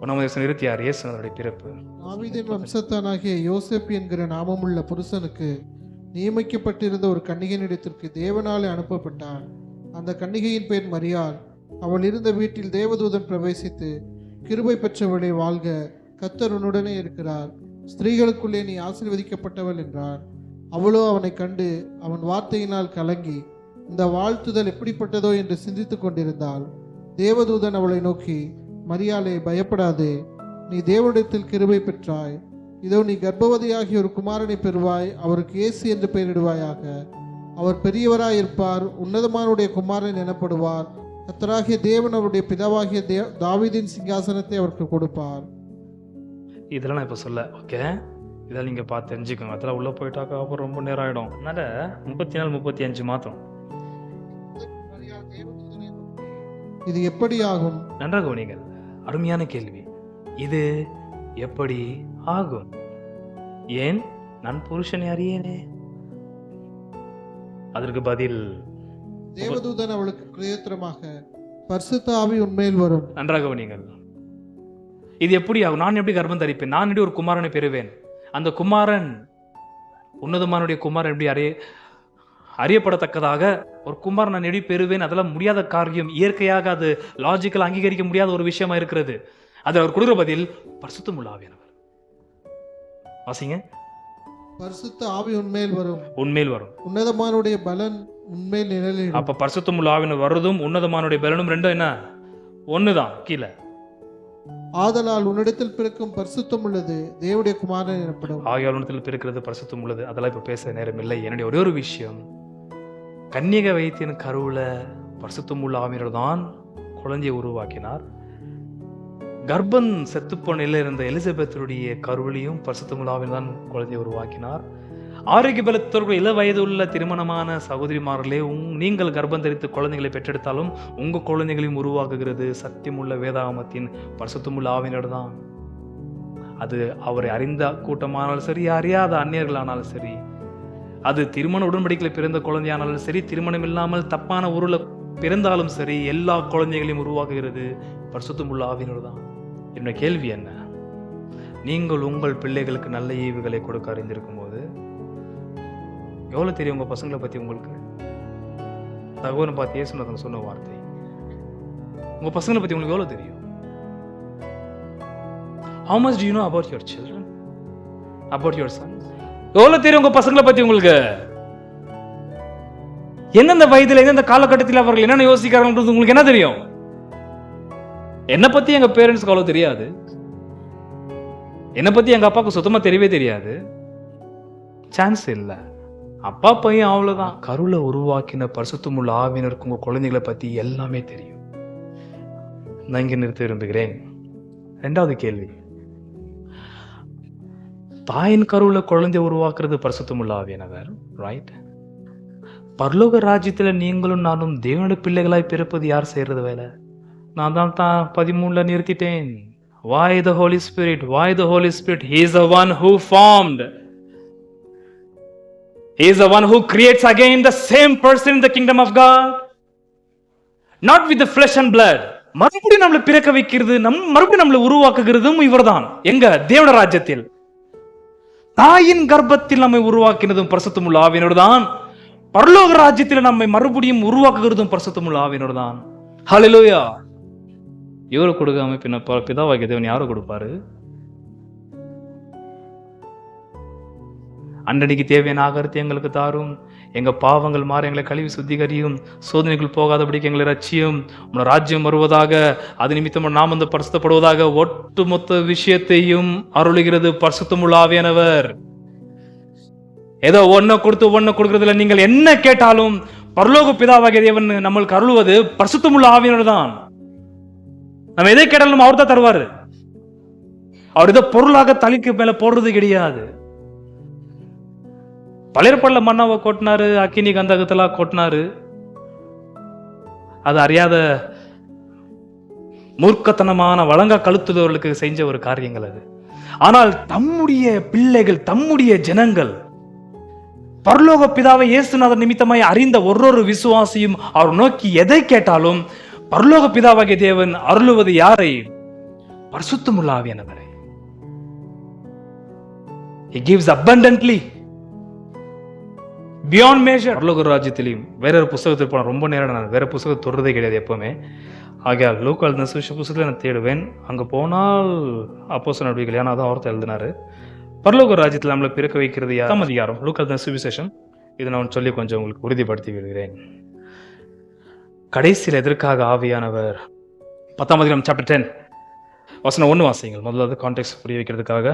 1 இயேசுவினுடைய பிறப்பு. தாவீதின் வம்சத்தானாகிய யோசேப்பு என்கிற நாமமுள்ள புருஷனுக்கு நியமிக்கப்பட்டிருந்த ஒரு கன்னிகையினிடத்திற்கு தேவனாலே அனுப்பப்பட்டார். அந்த கன்னிகையின் பேர் மரியாள். அவள் இருந்த வீட்டில் தேவதூதன் பிரவேசித்து, கிருபை பெற்றவளே வாழ்க, கர்த்தர் உன்னுடனே இருக்கிறார், ஸ்திரீகளுக்குள்ளே நீ ஆசீர்வதிக்கப்பட்டவள் என்றார். அவளோ அவனை கண்டு அவன் வார்த்தையினால் கலங்கி இந்த வாழ்த்துதல் எப்படிப்பட்டதோ என்று சிந்தித்து கொண்டிருந்தாள். தேவதூதன் அவளை நோக்கி, மரியாளே பயப்படாதே, நீ தேவனிடத்தில் கிருபை பெற்றாய். இதோ நீ கர்ப்பவதியாகி ஒரு குமாரனை பெறுவாய், அவருக்கு இயேசு என்று பெயரிடுவாயாக. அவர் பெரியவராய் இருப்பார், உன்னதமானுடைய குமாரன் எனப்படுவார். கர்த்தராகிய தேவன் அவருடைய பிதாவாகிய தாவீதின் சிங்காசனத்தை அவருக்கு கொடுப்பார். இதெல்லாம் நான் இப்போ சொல்ல, ஓகே, இதெல்லாம் நீங்கள் பார்த்து தெரிஞ்சுக்கோங்க. அதெல்லாம் உள்ளே போயிட்டாக்கா அப்புறம் ரொம்ப நேரம் ஆகிடும். அதனால 34-35 மாதம். இது எப்படி ஆகும்? நன்றாக கவனிங்கள். அருமையான கேள்வி. இது எப்படி ஆகும்? ஏன் நான் புருஷனை அறியேனே? அதற்கு பதில், தேவதூதன் அவளுக்கு பிரயோத்திரமாக, பரிசுத்த ஆவி உன்மேல் வரும். நன்றாக கவனிங்கள். இது எப்படி ஆகும்? நான் எப்படி கர்ப்பம் தரிப்பேன்? நான் எப்படி ஒரு குமாரனை பெறுவேன்? அந்த குமாரன் உன்னதமானுடைய குமாரன் எப்படி அறியப்படத்தக்கதாக ஒரு குமாரன் நான் எப்படி பெறுவேன்? அதெல்லாம் முடியாத காரியம். இயற்கையாக அது லாஜிக்கல் அங்கீகரிக்க முடியாத ஒரு விஷயமா இருக்கிறது. அது அவர் கொடுக்குற பதில் பரிசுத்தமுள்ள ஆவியானவர். வாசிங்க. பரிசுத்த ஆவி உன்மேல் வரும், உன்மேல் வரும். உன்னதமானுடைய பலன் உன்மேல் நிழலிடும். அப்ப பரிசுத்தமுள்ள ஆவியினர் வர்றதும் உன்னதமானுடைய பலனும் ரெண்டும் என்ன? ஒண்ணுதான். கீழே ஆதலால் உன்னிடத்தில் பிறக்கும் பரிசுத்தம் உள்ளது தேவனுடைய குமாரன் எனப்படும். ஆகியோரிடத்தில் பிறக்கிறது பரிசுத்தம் உள்ளது. அதெல்லாம் இப்ப பேச நேரம் இல்லை. என்னுடைய ஒரே ஒரு விஷயம், கன்னியக வைத்தியன் கருவுல பரிசுத்தம் உள்ள ஆவியினர் தான் குழந்தையை உருவாக்கினார். கர்ப்பம் செத்துப்போன நிலையில் இருந்த எலிசபெத்துடைய கருவிலையும் பரிசுத்தமுள்ள ஆவியினர் தான் குழந்தையை உருவாக்கினார். ஆரோக்கிய பலத்தோடு இள வயது உள்ள திருமணமான சகோதரிமார்களே, நீங்கள் கர்ப்பம் தரித்து குழந்தைகளை பெற்றெடுத்தாலும் உங்க குழந்தைகளையும் உருவாக்குகிறது சத்தியமுள்ள வேதாகமத்தின் பரிசுத்தமுள்ள ஆவியினர் தான். அது அவரை அறிந்த கூட்டமானாலும் சரி, அறியாத அந்நியர்களானாலும் சரி, அது திருமண உடன்படிக்கையில் பிறந்த குழந்தையானாலும் சரி, திருமணம் இல்லாமல் தப்பான ஊரில் பிறந்தாலும் சரி, எல்லா குழந்தைகளையும் உருவாக்குகிறது பரிசுத்தமுள்ள ஆவியினர் தான். என்னுடைய கேள்வி என்ன? நீங்கள் உங்கள் பிள்ளைகளுக்கு நல்ல ஈவுகளை கொடுக்க அறிந்திருக்கும் போது எவ்வளவு தெரியும் உங்க பசங்களை பத்தி? உங்களுக்கு தகவலை பார்த்து இயேசுநாதன் சொன்ன வார்த்தை, உங்க பசங்களை பத்தி உங்களுக்கு எவ்வளவு தெரியும்? How much do you know about your children? About your sons? எவ்வளவு தெரியும் உங்க பசங்களை பத்தி உங்களுக்கு? எந்தெந்த வயதுல எந்தெந்த காலகட்டத்தில் அவர்கள் என்னென்ன யோசிக்கிறாங்கன்றது உங்களுக்கு என்ன தெரியும்? என்னை பத்தி எங்க பேரண்ட்ஸ்க்கு அவ்வளவு தெரியாது. என்னை பத்தி எங்க அப்பாவுக்கு சுத்தமா தெரியவே தெரியாது. சான்ஸ் இல்லை. அப்பா பையன் அவ்வளவுதான். கருளை உருவாக்கின பரிசுத்தமுள்ள ஆவியினருக்கு உங்க குழந்தைகளை பத்தி எல்லாமே தெரியும். நான் இங்க நிறுத்த விரும்புகிறேன். இரண்டாவது கேள்வி, தாயின் கருவுல குழந்தை உருவாக்குறது பரிசுத்தமுள்ள ஆவியானவர், ரைட்? பரலோக ராஜ்யத்துல நீங்களும் நானும் தேவனுடைய பிள்ளைகளாய் பிறப்பது யார் செய்யறது வேலை? நான் தான் 13 நிறுத்திட்டேன். Why the Holy Spirit? Why the Holy Spirit? He is the one who formed. He is the one who creates again the same person in the kingdom of God. Not with the flesh and blood. மறுபடியும் நம்மளை பிறக்க வைக்கிறது, மறுபடியும் நம்மளை உருவாக்குகிறதும் இவர்தான். எங்க? தேவனுடைய ராஜ்யத்தில். தாயின் கர்ப்பத்தில் நம்மை உருவாக்கினதும் பரிசுத்தமுள்ள ஆவியினர் தான். பரலோக ராஜ்யத்தில் நம்மை மறுபடியும் உருவாக்குகிறதும் பரிசுத்தமுள்ள ஆவியினர் தான். ஹல்லேலூயா. இவரை கொடுக்காம பின்ன பிதாவாகிய தேவன் யாரை கொடுப்பாரு? அன்றன்னைக்கு தேவையான ஆகாரத்தை எங்களுக்கு தாரும், எங்க பாவங்கள் மாற எங்களை கழுவி சுத்திகரியும், சோதனைகள் போகாதபடிக்கு எங்களை ரட்சியும், உன் ராஜ்யம் வருவதாக, அது நிமித்தம் நாம் வந்து பரிசுத்தப்படுவதாக, ஒட்டுமொத்த விஷயத்தையும் அருளுகிறது பரிசுத்தமுள்ள ஆவியானவர். ஏதோ ஒன்ன கொடுக்கறதுல நீங்கள் என்ன கேட்டாலும் பரலோக பிதாவாகிய தேவன் நம்மளுக்கு அருள்வது பரிசுத்தமுள்ள ஆவியானவர் தான். நம்ம எதை கேட்டாலும் அவர் தான் தருவாரு. அவர் ஏதோ பொருளாக தலைக்கு மேல போடுறது கிடையாது. பழையற்பாடுல மன்னாவை கொட்டினாரு, அக்கினி கந்தகத்தெல்லாம் கொட்டினாரு. அது அறியாத மூர்க்கத்தனமான வழங்க கழுத்துதவர்களுக்கு செஞ்ச ஒரு காரியங்கள் அது. ஆனால் தம்முடைய பிள்ளைகள், தம்முடைய ஜனங்கள், பரலோக பிதாவை இயேசுநாதர் நிமித்தமாய் அறிந்த ஒரு விசுவாசியும் அவர் நோக்கி எதை கேட்டாலும் பரலோக பிதாவாகிய தேவன் அருளுவது யாரை? பரிசுத்தமுள்ள ஆவியானவரை. He gives abundantly, beyond measure. பரலோக ராஜ்யத்திலையும் வேற ஒரு புத்தகத்தில் போன ரொம்ப நேரம் நான் வேற புத்தகத்தை தொடர்றதே கிடையாது எப்பவுமே. ஆகையால் லூக்கா எழுதின சுவிசேஷ புத்தகத்தில் நான் தேடுவேன். அங்கே போனால் அப்போஸ்தலர் நடவடிக்கைகள், ஏன்னா அதான் அவர்த்த எழுதினாரு. பரலோக ராஜ்யத்தில் நம்மளை பிறக்க வைக்கிறது யார்? அதிகாரம் லூக்கா எழுதின சுவிசேஷம். இதை நான் சொல்லி கொஞ்சம் உங்களுக்கு உறுதிப்படுத்தி விடுகிறேன். கடைசியில் எதற்காக ஆவியானவர்? 10ஆம் அதிகாரம் சாப்டர் 10 வசனம் 1 வாசிங்கள். முதல்ல கான்டெக்ஸ்ட் புரிய வைக்கிறதுக்காக.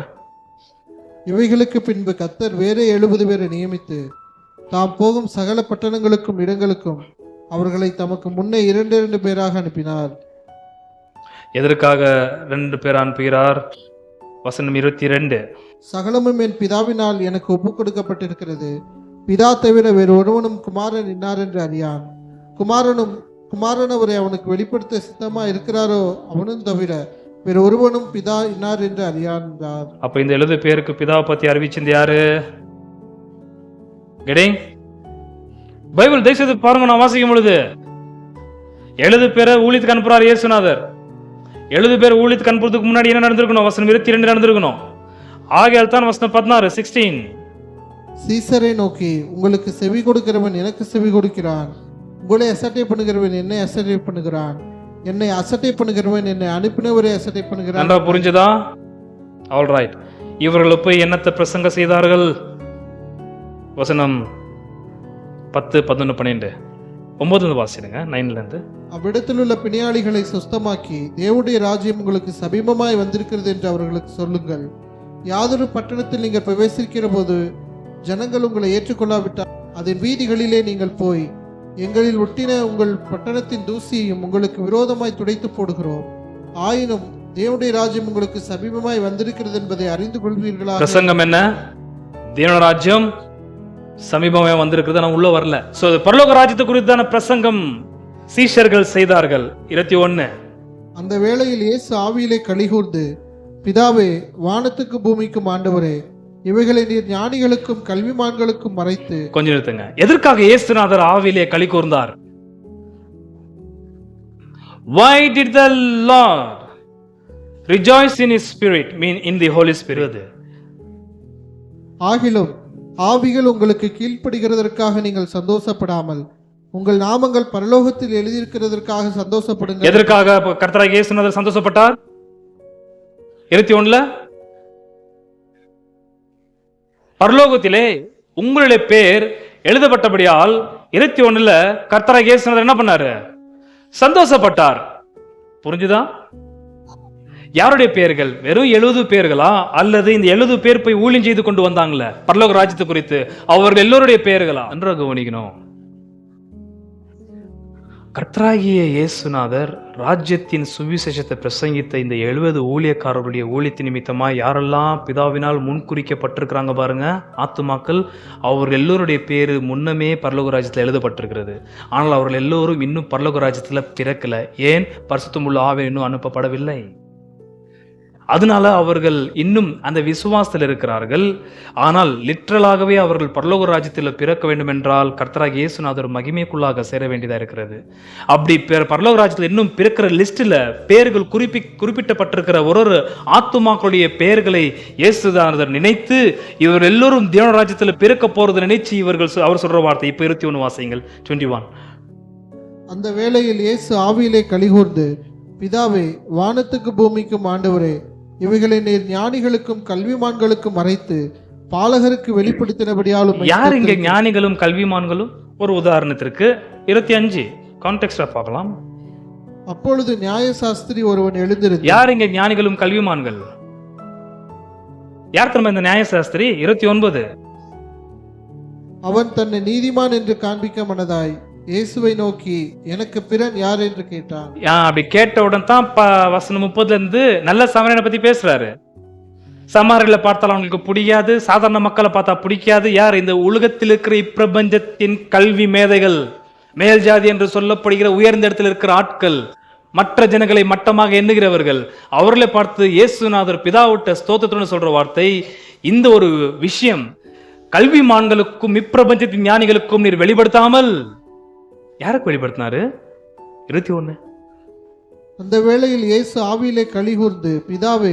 இவைகளுக்கு பின்பு கர்த்தர் வேற 70 பேரை நியமித்து தாம் போகும் சகல பட்டணங்களுக்கும் இடங்களுக்கும் அவர்களை தமக்கு முன்னே 2 பேராக அனுப்பினார். எதற்காக 2 பேர் அனுப்புகிறார்? வசனம் 22. சகலமும் என் பிதாவினால் எனக்கு ஒப்புக் கொடுக்கப்பட்டிருக்கிறது. பிதா தவிர வேறு ஒருவனும் குமாரன் இன்னார் என்று அறியான். குமாரன் அவரை அவனுக்கு வெளிப்படுத்த சித்தமா இருக்கிறாரோ அவனும் தவிர வேறு ஒருவனும் பிதா இன்னார் என்று அறியான் என்றார். அப்ப இந்த 70 பேருக்கு பிதாவை பத்தி அறிவிச்சது யாரு? பைபிள் தேசத்தை பாருங்க. நான் வாசிக்கும் பொழுது 70 பேரை ஊழியத்துக்கு அனுப்புறாரு இயேசுநாதர். 70 பேர் ஊழியத்துக்கு அனுப்புறதுக்கு முன்னாடி என்ன நடந்திருக்கணும்? வசனம் 22 நடந்திருக்கணும். ஆகையால் தான் வசனம் 16 16 சீசரை நோக்கி, உங்களுக்கு செவி கொடுக்கிறவன் எனக்கு செவி கொடுக்கிறான், உங்களை அசட்டை பண்ணுகிறவன் என்னை அசட்டை பண்ணுகிறான், என்னை அசட்டை பண்ணுகிறவன் என்னை அனுப்பினவரை அசட்டை பண்ணுகிறான். புரிஞ்சதா? All right. இவர்கள் போய் என்னத்தை பிரசங்க செய்தார்கள்? வசனம் 10, 11, 12, 9 வாசிடுங்க, 9லேருந்து. அவ்விடத்தில் உள்ள பிணியாளிகளை சுஸ்தமாக்கி தேவனுடைய ராஜ்யம் உங்களுக்கு சமீபமாய் வந்திருக்கிறது என்று அவர்களுக்கு சொல்லுங்கள். யாதொரு பட்டணத்தில் நீங்கள் பிரவேசிக்கிற போது ஜனங்கள் உங்களை ஏற்றுக்கொள்ளாவிட்டால் அதன் வீதிகளிலே நீங்கள் போய், எங்களில் ஒட்டின உங்கள் பட்டணத்தின் தூசியையும் உங்களுக்கு விரோதமாய் துடைத்து போடுகிறோம், ஆயினும் தேவனுடைய ராஜ்யம் உங்களுக்கு சமீபமாய் வந்திருக்கிறது என்பதை அறிந்து கொள்வீர்களா? பிரசங்கம் என்ன? தேவனுடைய ராஜ்யம் சமீபமாய் வந்திருக்கிறது. நான் உள்ள வரல. சோ பரலோக ராஜ்யத்தை குறித்தான பிரசங்கம் சீஷர்கள் செய்தார்கள். 21. அந்த வேளையில் இயேசு ஆவியிலே கலிகூர்ந்து, பிதாவே, வானத்துக்கு பூமிக்கும் ஆண்டவரே, இவைகளை நீர் ஞானிகளுக்கும் கல்விமான்களுக்கும் மறைத்து. கொஞ்சம் நிறுத்துங்க. எதற்காக இயேசுநாதர் ஆவியிலே களி கூர்ந்தார்? Why did the Lord rejoice in his spirit, mean in the Holy Spirit? ஆகிலும் ஆவிகள் உங்களுக்கு கீழ்ப்படுகிறதற்காக நீங்கள் சந்தோஷப்படாமல் உங்கள் நாமங்கள் பரலோகத்தில் எழுதியிருக்கிறதற்காக சந்தோஷப்படுங்கள். எதற்காக கர்த்தராகிய இயேசுநாதர் சந்தோஷப்பட்டார்? 21ல பரலோகத்திலே உங்களுடைய பேர் எழுதப்பட்டபடியால் 21ல கர்த்தராகிய இயேசுநாதர் என்ன பண்ணாரு? சந்தோஷப்பட்டார். புரிஞ்சுதா? யாருடைய பேர்கள்? வெறும் 70 பேர்களா, அல்லது இந்த 70 பேர் போய் ஊழியம் செய்து கொண்டு வந்தாங்களே பரலோக ராஜ்யத்தை குறித்து, அவர்கள் எல்லோருடைய பெயர்களா என்று கவனிக்கணும். கர்த்தராகிய இயேசுநாதர் ராஜ்யத்தின் சுவிசேஷத்தை பிரசங்கித்த இந்த 70 ஊழியக்காரர்களுடைய ஊழியத்தின் நிமித்தமாக யாரெல்லாம் பிதாவினால் முன்குறிக்கப்பட்டிருக்கிறாங்க பாருங்க, ஆத்துமாக்கள், அவர்கள் எல்லோருடைய பேர் முன்னமே பரலோக ராஜ்யத்தில் எழுதப்பட்டிருக்கிறது. ஆனால் அவர்கள் எல்லோரும் இன்னும் பரலோக ராஜ்யத்தில் பிறக்கல. ஏன்? பரிசுத்தமுள்ள ஆவியானவர் இன்னும் அனுப்பப்படவில்லை. அதனால அவர்கள் இன்னும் அந்த விசுவாசத்தில் இருக்கிறார்கள். ஆனால் லிட்ரலாகவே அவர்கள் பரலோக ராஜ்யத்தில் பிறக்க வேண்டும் என்றால் கர்த்தராகிய இயேசுநாதர் மகிமைக்குள்ளாக சேர வேண்டியதா இருக்கிறது. அப்படி பரலோக ராஜ்யத்தில் இன்னும் பிறக்கிற லிஸ்டில் பேர்கள் குறிப்பிட்டப்பட்டிருக்கிற ஒரு ஆத்துமாக்களுடைய பெயர்களை இயேசுநாதர் நினைத்து இவர் எல்லோரும் தேவ ராஜ்யத்தில் பிறக்க போறது நினைச்சு அவர் சொல்ற வார்த்தை. இப்ப 21 வாசிங்கள், 21. அந்த வேளையில் இயேசு ஆவியிலே கலிகூர்ந்து, பிதாவே, வானத்துக்கு பூமிக்கும் ஆண்டவரே, இவைகளை நீர் ஞானிகளுக்கும் கல்விமான்களுக்கும் மறைத்து பாலகருக்கு வெளிப்படுத்தினபடியாலும். யார் இங்க ஞானிகளும் கல்விமான்களும்? ஒரு உதாரணத்திற்கு 25 கான்டெக்ஸ்டா பார்க்கலாம். அப்பொழுது நியாயசாஸ்திரி ஒருவன் எழுந்திருந்து. யார் இங்க ஞானிகளும் கல்விமான்கள்? யார் திரும்ப இந்த நியாயசாஸ்திரி? 29. அவன் தன்னை நீதிமான் என்று காண்பிக்க மனதாய் இயேசுவை நோக்கி, எனக்கு பிறன் யார் என்று கேட்டான். அப்படி கேட்ட உடனே தான் வசனம் 30ல இருந்து நல்ல சமரியனை பத்தி பேசுறாரு. சமாரில பார்த்தால் அவங்களுக்கு பிடிக்காது, சாதாரண மக்களை பார்த்தா பிடிக்காது. யார்? இந்த உலகத்தில் இருக்கிற இப்பிரபஞ்சத்தின் கல்வி மேதைகள், மேல் ஜாதி என்று சொல்லப்படுகிற உயர்ந்த இடத்தில் இருக்கிற ஆட்கள், மற்ற ஜனங்களை மட்டமாக எண்ணுகிறவர்கள், அவர்களை பார்த்து இயேசுநாதர் பிதாவிட்ட ஸ்தோத்திரத்துடன் சொல்ற வார்த்தை, இந்த ஒரு விஷயம் கல்விமான்களுக்கும் இப்பிரபஞ்சத்தின் ஞானிகளுக்கும் நீர் வெளிப்படுத்தாமல் யாருக்கு வெளிப்படுத்தினாரு? 21. அந்த வேளையில் இயேசு ஆவியிலே கலிகூர்ந்து, பிதாவே,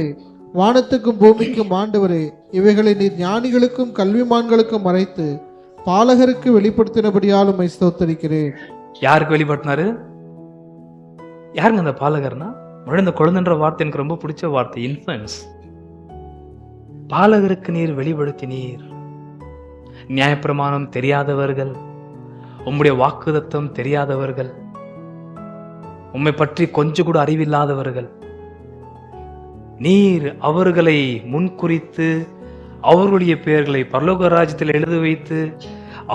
வானத்துக்கும் பூமிக்கும் ஆண்டவரே, இவைகளை நீர் ஞானிகளுக்கும் கல்விமான்களுக்கும் மறைத்து பாலகருக்கு வெளிப்படுத்தினபடியால் உம்மை ஸ்தோத்திரிக்கிறேன். யாருக்கு வெளிப்படுத்தினாரு? யாருங்க அந்த பாலகர்னா? இந்த குழந்தைன்ற வார்த்தை எனக்கு ரொம்ப பிடிச்ச வார்த்தை, இன்ஃபுளன்ஸ். பாலகருக்கு நீர் வெளிப்படுத்தினீர். நியாயப்பிரமாணம் தெரியாதவர்கள், உம்முடைய வாக்குத்தத்தம் தெரியாதவர்கள், உம்மை பற்றி கொஞ்சம் கூட அறிவில்லாதவர்கள், நீர் அவர்களை முன்குறித்து அவர்களுடைய பெயர்களை பரலோக ராஜ்யத்தில் எழுத வைத்து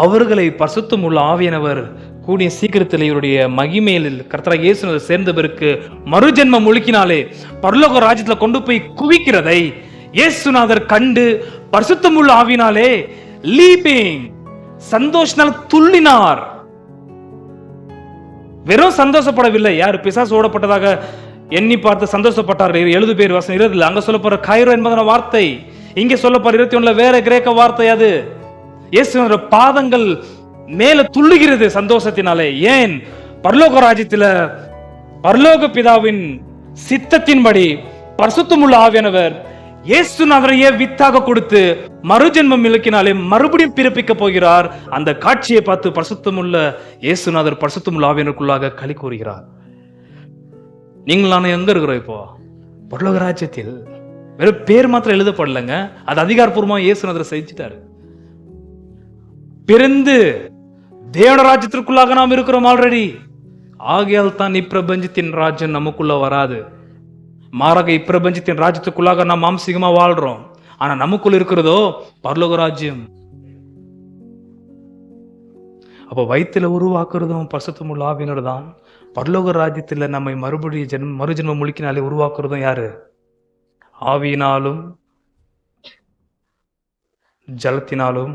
அவர்களை பரிசுத்தம் உள்ள ஆவியானவர் கூடிய சீக்கிரத்தில் இவருடைய மகிமையில் கர்த்தராகிய இயேசுநாதர் சேர்ந்தவருக்கு மறுஜென்மம் ஒழுக்கினாலே பரலோக ராஜ்யத்தில் கொண்டு போய் குவிக்கிறதை இயேசுநாதர் கண்டு பரிசுத்தம் உள்ள ஆவியினாலே லீபிங் சந்தோஷனால் துள்ளினார். வெறும் சந்தோஷப்படவில்லை. யார்? பிசாசு ஓடப்பட்டதாக எண்ணி பார்த்து சந்தோஷப்பட்டார். 70 பேர் வசனம் 20. அங்க சொல்லப்படுற கைரோ என்பதான வார்த்தை, இங்க சொல்லப்படுற 21 வேற கிரேக்க வார்த்தை. அது இயேசுவின் பாதங்கள் மேல துள்ளுகிறது சந்தோஷத்தினாலே. ஏன்? பரலோக ராஜ்யத்தில பரலோக பிதாவின் சித்தத்தின்படி பரிசுத்தமுள்ள ஆவியானவர் இயேசுநாதரையே வித்தாக கொடுத்து மறுஜென்மம் இலக்கினாலே மறுபடியும் பிறப்பிக்க போகிறார். அந்த காட்சியை பார்த்து பரிசுத்தமுள்ள இயேசுநாதர் பரிசுத்தமுள்ள ஆவியானவருக்குள்ளாக களி கூறுகிறார். நீங்கள் நானும் எங்க இருக்கிறோம்? இப்போ பரலோக ராஜ்யத்தில். வெறும் பேர் மாத்திரம் எழுதப்படலைங்க, அது அதிகாரப்பூர்வமாக இயேசுநாதர் செஞ்சுட்டாரு. பிறந்து தேவன ராஜ்யத்திற்குள்ளாக நாம் இருக்கிறோம் ஆல்ரெடி. ஆகையால் தான் இப்பிரபஞ்சத்தின் ராஜ்யம் நமக்குள்ள வராது. மாறாக இப்பிரபஞ்சத்தின் ராஜ்யத்துக்குள்ளாக நாம் மாம்சீகமா வாழ்றோம். ஆனா நமக்குள்ள இருக்கிறதோ பரலோக ராஜ்யம். அப்ப வயிற்றுல உருவாக்குறதும் பரிசுத்தமுள்ள ஆவியினர் தான். பரலோக ராஜ்யத்துல நம்மை மறுபடியும் மறுஜென்மம் முழுக்கினாலே உருவாக்குறதும் யாரு? ஆவியினாலும் ஜலத்தினாலும்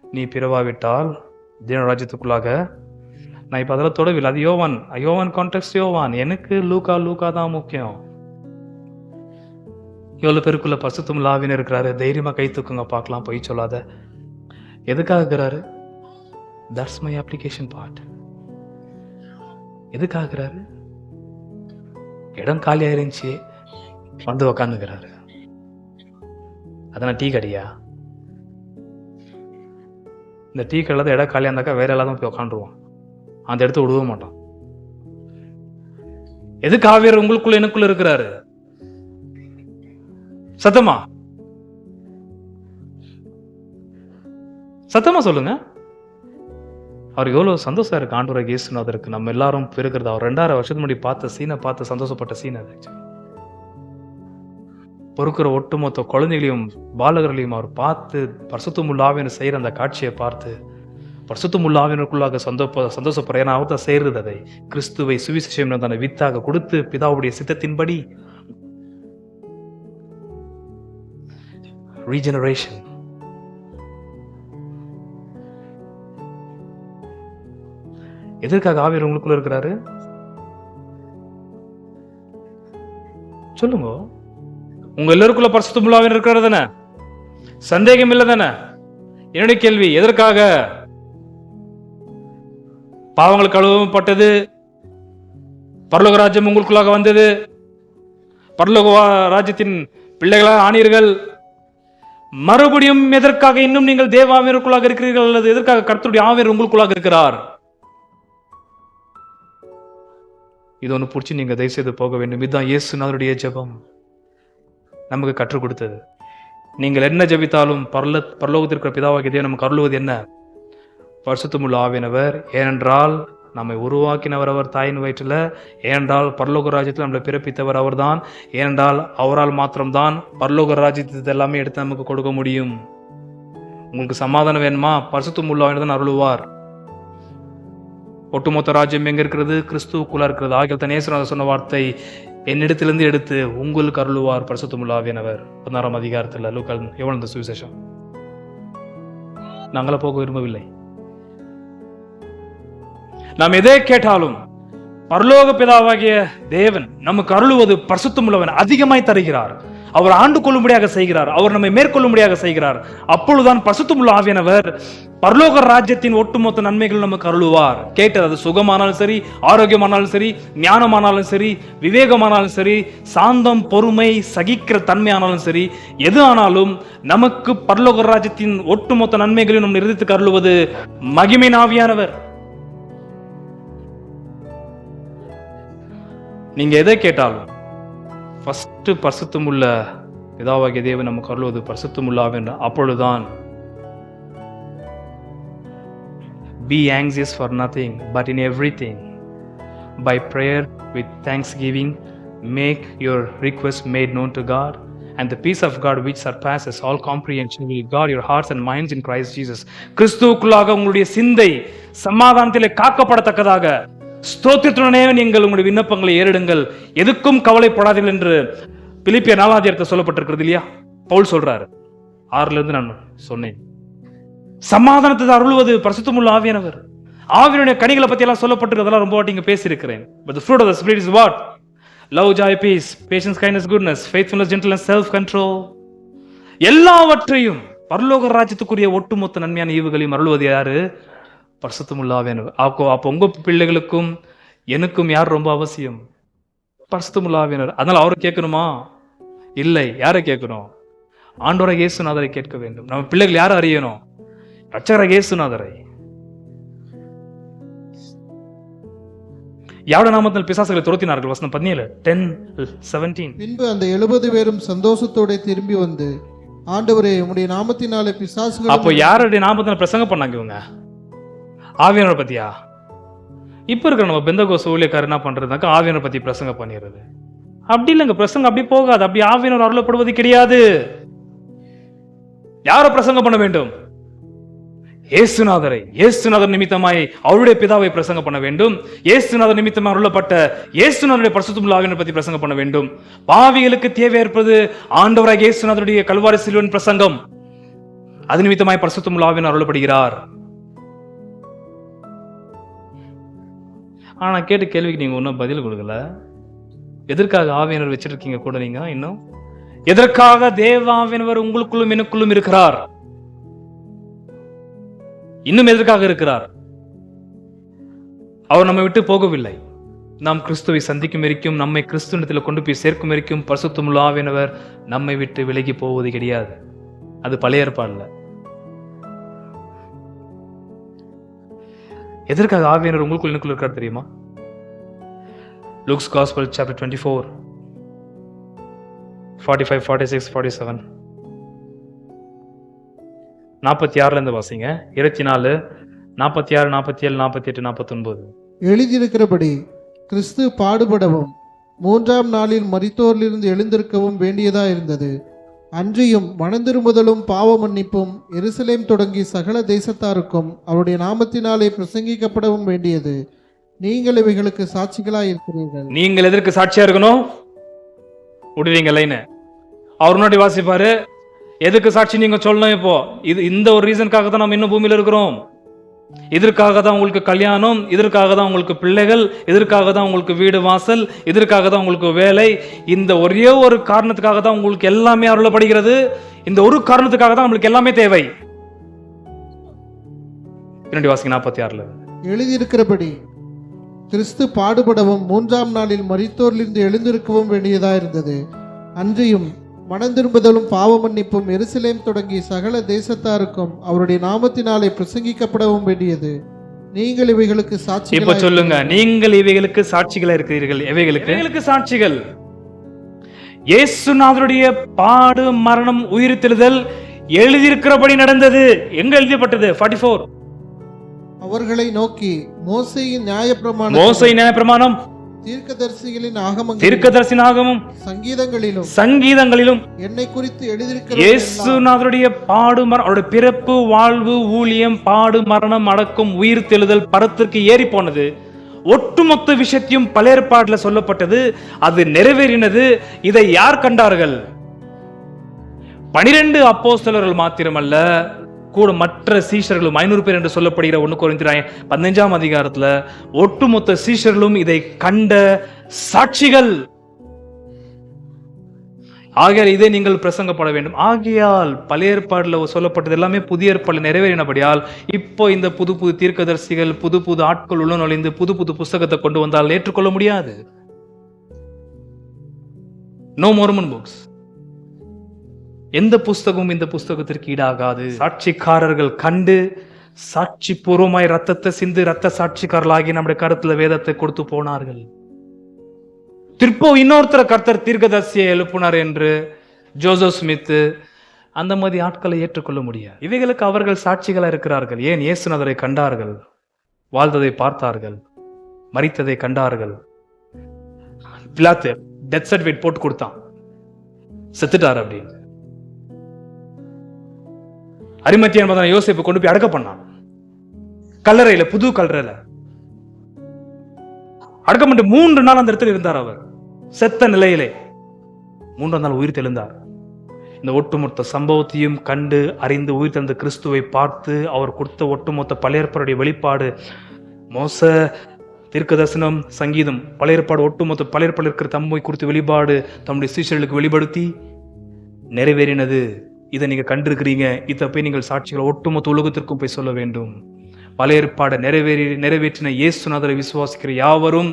நீ பிறவாவிட்டால் தேவ ராஜ்யத்துக்குள்ளாக. நான் இப்ப அதெல்லாம் தொடவில்லை. அது யோவான் கான்டெக்ஸ்ட் யோவான். எனக்கு லூக்கா தான் முக்கியம். எவ்வளவு பேருக்குள்ள பரிசுத்தமுள்ள ஆவியினர் இருக்கிறாரு. தைரியமா கை தூக்குங்க பார்க்கலாம், பொய் சொல்லாத. எதுக்காக இருக்கிறாரு? That's my application part. எதுக்காக இருக்கிறாரு? இடம் காலியா இருந்துச்சு, வந்து உக்காந்துக்கிறாரு. அதனால் டீ கடையா? இந்த டீ கடையில் இடம் காலியாக இருந்தாக்கா வேற எல்லாரும் போய் உக்காண்டுருவான். அந்த இடத்த விடவே மாட்டான். எதுக்கு ஆவியர் உங்களுக்குள்ள எனக்குள்ள இருக்கிறாரு? சத்தமா சொல்லுங்க. அவர் எவ்வளவு சந்தோஷம் இருக்கு ஆண்டவராகிய இயேசுநாதருக்கு. நம்ம எல்லாரும் பெருகிறது அவர் 2000 வருஷத்துக்கு முன்னாடி பார்த்த சீனை பார்த்து சந்தோஷப்பட்ட சீன் அது. பொறுக்கிற ஒட்டுமொத்த குழந்தைகளையும் பாலகர்களையும் அவர் பார்த்து பரிசுத்தமுள்ள ஆவியினர் செய்யற அந்த காட்சியை பார்த்து பரிசுத்தமுள்ள ஆவியினருக்குள்ளாக சந்தோஷப்படுற. ஏன்னா அவர் தான் செய்யறது. அதை கிறிஸ்துவை சுவிசேஷம் தன்னை வித்தாக கொடுத்து பிதாவுடைய சித்தத்தின்படி ரீஜெனரேஷன். எதற்காக ஆவியர் உங்களுக்குள்ள இருக்கிறாரு? சொல்லுங்க. உங்க எல்லாருக்குள்ள பரிசுத்தமுள்ள ஆவியர் இருக்கிறாரு தானே? சந்தேகம் இல்லை தானே? என்னுடைய கேள்வி, எதற்காக? பாவங்கள் கழுவப்பட்டது, பரலோக ராஜ்யம் உங்களுக்குள்ளாக வந்தது, பரலோக ராஜ்யத்தின் பிள்ளைகளாக ஆனீர்கள். மறுபடியும் எதற்காக இன்னும் நீங்கள் தேவ ஆவியருக்குள்ளாக இருக்கிறீர்கள்? அல்லது எதற்காக கர்த்தருடைய ஆவியர் உங்களுக்குள்ளாக இருக்கிறார்? இது ஒன்று பிடிச்சி நீங்க தயவு செய்து போக வேண்டும். இதுதான் இயேசுநாதருடைய ஜெபம் நமக்கு கற்றுக் கொடுத்தது. நீங்கள் என்ன ஜெபித்தாலும் பரலோகத்திற்கு பிதாவாகிய தேவன் நமக்கு அருளுவது என்ன? பரிசுத்தமுள்ள ஆவியானவர். ஏனென்றால் நம்மை உருவாக்கினவர் அவர் தாயின் வயிற்றில். ஏனென்றால் பரலோக ராஜ்யத்தில் நம்மளை பிறப்பித்தவர் அவர் தான். ஏனென்றால் அவரால் மாத்திரம்தான் பரலோக ராஜ்யத்தை எல்லாமே எடுத்து நமக்கு கொடுக்க முடியும். உங்களுக்கு சமாதானம் வேணுமா? பரிசுத்தமுள்ள ஆவியானவர் தான் அருளுவார். ஒட்டுமொத்த ராஜ்யம் எங்க இருக்கிறது? கிறிஸ்துவுக்குள்ள இருக்கிறது. ஆகிய தான் இயேசுநாதர் சொன்ன வார்த்தை, என்னிடத்திலிருந்து எடுத்து உங்களுக்கு அருளுவார் பரிசுத்தமுள்ள ஆவியானவர். 16ஆம் அதிகாரத்தில் லூக்கா எவ்வளவு சுவிசேஷம். நாங்கள போக விரும்பவில்லை. நாம் எதை கேட்டாலும் பரலோக பிதாவாகிய தேவன் நமக்கு அருளுவது பரிசுத்தமுள்ளவன் அதிகமாய் தருகிறார். அவர் ஆண்டு கொள்ளும்படியாக செய்கிறார். அவர் நம்மை மேற்கொள்ளும்படியாக செய்கிறார். அப்பொழுதுதான் பரிசுத்தமுள்ள ஆவியானவர் பரலோக ராஜ்யத்தின் ஒட்டுமொத்த நன்மைகள் நமக்கு அருளுவார். கேட்டது அது சுகமானாலும் சரி, ஆரோக்கியமானாலும் சரி, ஞானமானாலும் சரி, விவேகமானாலும் சரி, சாந்தம், பொறுமை, சகிக்கிற தன்மையானாலும் சரி, எது ஆனாலும் நமக்கு பரலோக ராஜ்யத்தின் ஒட்டுமொத்த நன்மைகளையும் நம் இருதயத்துக்கு அருளுவது மகிமையின் ஆவியானவர். நீங்க எதை கேட்டாலும் ஃபர்ஸ்ட் பரிசுத்தமுள்ள பிதாவாகிய தேவன் நமக்கு அருளுவது பரிசுத்தமுள்ள ஆவியானவர். அப்பொழுதுதான் be anxious for nothing but in everything by prayer with thanksgiving make your request made known to God, and the peace of God which surpasses all comprehension will guard your hearts and minds in Christ Jesus. கிறிஸ்துவுக்குள்ளாக உங்களுடைய சிந்தை சமாதானத்திலே காக்கப்படத்தக்கதாக ஸ்தோத்திரத்துடனே நீங்கள் உங்களுடைய விண்ணப்பங்களை ஏறிடுங்கள், எதுக்கும் கவலைப்படாதீர்கள் என்று பிலிப்பியர் 4ஆம் அதிகாரத்தில் சொல்லப்பட்டிருக்கிறது இல்லையா? பவுல் சொல்றாரு. 6ல இருந்து நான் சொன்னேன். சமாதானத்தை அருள்வது பரிசுத்தமுள்ள ஆவியானவர். ஆவியானுடைய கனிகளை பத்தி எல்லாம் சொல்லப்பட்டிருக்கிறதெல்லாம் ரொம்ப வாட்டி இங்க பேசியிருக்கிறேன். But the fruit of the Spirit is what? Love, joy, peace, patience, kindness, goodness, faithfulness, gentleness, self-control. எல்லாவற்றையும் பரலோக ராஜ்யத்துக்குரிய ஒட்டுமொத்த நன்மையான ஈவுகளையும் அருள்வது யாரு? பரிசுத்தமுள்ள ஆவியானவர். அப்போ உங்க பிள்ளைகளுக்கும் எனக்கும் யார் ரொம்ப அவசியம்? பரிசுத்தமுள்ள ஆவியானவர். அதனால அவரை கேட்கணுமா? இல்லை. யாரை கேட்கணும்? ஆண்டவராகிய இயேசுநாதரை கேட்க வேண்டும். நம்ம பிள்ளைகள் யாரை அறியணும்? ரட்சகராகிய இயேசுநாதரை. யாருடைய நாமத்தில் பிசாசுகளை துரத்தினார்கள்? வசனம் 17, 10, 17. பின்பு அந்த 70 பேரும் சந்தோஷத்தோட திரும்பி வந்து ஆண்டவரே உம்முடைய நாமத்தினாலே பிசாசுகள் அப்போ யாருடைய நாமத்தினால பிரசங்கம் பண்ணாங்க இவங்க? ஆவியானவரை பத்தியா? இப்ப இருக்கிற நம்ம பெந்தகோஸ் ஊழியக்காரர் என்ன பண்றதுனாக்கா ஆவியானவரை பத்தி பிரசங்கம் பண்ணிடுறது. அப்படி இல்லைங்க, பிரசங்கம் அப்படி போகாது. அப்படி ஆவியானவர் அருளப்படுவது கிடையாது. யாரை பிரசங்கம் பண்ண வேண்டும்? இயேசுநாதரை. இயேசுநாதர் நிமித்தமாய் அவருடைய பிதாவை பிரசங்கம் பண்ண வேண்டும். இயேசுநாதர் நிமித்தமாக அருளப்பட்ட இயேசுநாதருடைய பரிசுத்தமுள்ள ஆவியானவரை பற்றி பிரசங்கம் பண்ண வேண்டும். பாவிகளுக்கு தேவை இருப்பது ஆண்டவராகிய இயேசுநாதருடைய கல்வாரி சிலுவையின் பிரசங்கம். அது நிமித்தமாய் பரிசுத்தமுள்ள ஆவியானவர் அருளப்படுகிறார். ஆனா கேட்ட கேள்விக்கு நீங்க ஒன்றும் பதில் கொடுக்கல. எதற்காக ஆவியானவர் வச்சிருக்கீங்க கூட நீங்க? இன்னும் எதற்காக தேவ ஆவியானவர் உங்களுக்குள்ளும் எனக்குள்ளும் இருக்கிறார்? இன்னும் எதற்காக இருக்கிறார்? அவர் நம்மை விட்டு போகவில்லை. நாம் கிறிஸ்துவை சந்திக்கும் வரைக்கும், நம்மை கிறிஸ்துவத்தில் கொண்டு போய் சேர்க்கும் வரைக்கும் பரிசுத்தமுள்ள ஆவியானவர் நம்மை விட்டு விலகி போவது கிடையாது. அது பழைய ஏற்பாடுல. எதற்காக ஆவியானவர் உங்களுக்குள் எனக்குள் இருக்கார் தெரியுமா? Luke's Gospel chapter 24 45 46 47 46 இருந்து வாசிங்க. 24 46 47 48 49. எழுதியிருக்கிறபடி கிறிஸ்து பாடுபடவும் 3ஆம் நாளில் மரித்தோரிலிருந்து எழுந்திருக்கவும் வேண்டியதா இருந்தது. அன்றியும் மனந்திரும்புதலும் பாவ மன்னிப்பும் எருசலேம் தொடங்கி சகல தேசத்தாருக்கும் அவருடைய நாமத்தினாலே பிரசங்கிக்கப்படவும் வேண்டியது. நீங்கள் இவைகளுக்கு சாட்சிகளாய் இருக்கிறீர்கள். நீங்கள் எதற்கு சாட்சியா இருக்கணும்? விடுவீங்க லைன். அவர் முன்னாடி வாசிப்பாரு. எதுக்கு சாட்சி நீங்க சொல்லணும்? இப்போ இந்த ஒரு ரீசனுக்காக தான் நம்ம இன்னும் பூமியில இருக்கிறோம். இதற்காக தான் உங்களுக்கு கல்யாணம், இதற்காக தான் உங்களுக்கு பிள்ளைகள், இதற்காக தான் உங்களுக்கு வீடு வாசல், இதற்காக தான் உங்களுக்கு வேலை. இந்த ஒரே ஒரு காரணத்துக்காக தான் உங்களுக்கு எல்லாமே அருளப்படுகிறது. இந்த ஒரு காரணத்துக்காக தான் நம்மளுக்கு எல்லாமே தேவை. 46 எழுதியிருக்கிறபடி கிறிஸ்து பாடுபடவும் 3ஆம் நாளில் மரித்தோரிலிருந்து எழுந்திருக்கவும் வேண்டியதா இருந்தது. அன்றியும் மனந்திரும்புதலும் பாவ மன்னிப்பும் எருசலேம் தொடங்கி சகல தேசத்தாருக்கும் அவருடைய நாமத்தினாலே பிரசங்கிக்கப்படவும் வேண்டியது. நீங்கள் இவைகளுக்கு சாட்சிகள். இப்ப சொல்லுங்க, நீங்கள் இவைகளுக்கு சாட்சிகளா இருக்கிறீர்கள். எவைகளுக்கு சாட்சிகள்? இயேசுநாதருடைய பாடு மரணம் உயிர்த்தெழுதல் எழுதியிருக்கிறபடி நடந்தது. எங்க எழுதப்பட்டது? 44. அவர்களை நோக்கி மோசேயின் நியாயப்பிரமாணம், தீர்க்கதரிசிகளின் ஆகமம், சங்கீதங்களிலும் என்னை குறித்து எழுதியிருக்கிற இயேசுநாதருடைய பாடு மரணம், அவருடைய பிறப்பு, வாழ்வு, ஊழியம், பாடு மரணம், அடக்கம், உயிர் தெழுதல், பரத்திற்கு ஏறி போனது. ஒட்டுமொத்த விஷயத்தையும் பழைய ஏற்பாட்டில் சொல்லப்பட்டது. அது நிறைவேறினது. இதை யார் கண்டார்கள்? 12 அப்போஸ்தலர்கள் மாத்திரமல்ல, கூட மற்ற சீஷர்களும் 500 பேர் என்று சொல்லப்படுகிற 1 கொரிந்தியர் 15ஆம் அதிகாரத்துல ஒட்டுமொத்த சீஷர்களும் இதை கண்ட சாட்சிகள். ஆகையால் இதை நீங்கள் பிரசங்கப்பட வேண்டும். ஆகையால் பழைய ஏற்பாடுல சொல்லப்பட்டது எல்லாமே புதிய ஏற்பாடுல நிறைவேறினபடியால் இப்போ இந்த புது புது தீர்க்கதரிசிகள், புது புது ஆட்கள் உள்ள நுழைந்து புது புது புஸ்தகத்தை கொண்டு வந்தால் ஏற்றுக்கொள்ள முடியாது. No Mormon books. எந்த புஸ்தகமும் இந்த புஸ்தகத்திற்கு ஈடாகாது. சாட்சிக்காரர்கள் கண்டு சாட்சி பூர்வமாய் ரத்தத்தை சிந்து ரத்த சாட்சிக்காரர்களாகி நம்முடைய கருத்துல வேதத்தை கொடுத்து போனார்கள். திருப்போ இன்னொருத்தர் கர்த்தர் தீர்க்கதரிசியை எழுப்பினார் என்று ஜோசப் ஸ்மித் அந்த மாதிரி ஆட்களை ஏற்றுக்கொள்ள முடியாது. இவைகளுக்கு அவர்கள் சாட்சிகளா இருக்கிறார்கள். ஏன்? இயேசுநாதரை கண்டார்கள், வாழ்ந்ததை பார்த்தார்கள், மரித்ததை கண்டார்கள். பிலாத்து டெத் சர்டிஃபிகேட் போட்டு கொடுத்தான், செத்துட்டார் அப்படின்னு. அரிமத்தியான் யோசேப்பு கொண்டு போய் அடக்க பண்ணான். கல்லறையில, புது கல்லறையில அடக்கம் பண்ணிட்டு 3 நாள் அந்த இடத்துல இருந்தார். அவர் செத்த நிலையிலே 3ஆம் நாள் உயிர் தெழுந்தார். இந்த ஒட்டுமொத்த சம்பவத்தையும் கண்டு அறிந்து உயிர் தெழுந்த கிறிஸ்துவை பார்த்து அவர் கொடுத்த ஒட்டுமொத்த பழைய ஏற்பாடுடைய வெளிப்பாடு, மோச தீர்க்க தரிசனம், சங்கீதம், பழைய ஏற்பாடு, ஒட்டுமொத்த பழைய ஏற்பாடு இருக்கிற தம்மை குறித்து வெளிப்பாடு தம்முடைய சீஷர்களுக்கு வெளிப்படுத்தி நிறைவேறினது. இதை நீங்க கண்டிருக்கிறீங்க. இதை போய் நீங்கள் சாட்சிகள் ஒட்டுமொத்த உலகத்திற்கும் போய் சொல்ல வேண்டும். பழைய ஏற்பாடை நிறைவேற்றின இயேசுநாதரை விசுவாசிக்கிற யாவரும்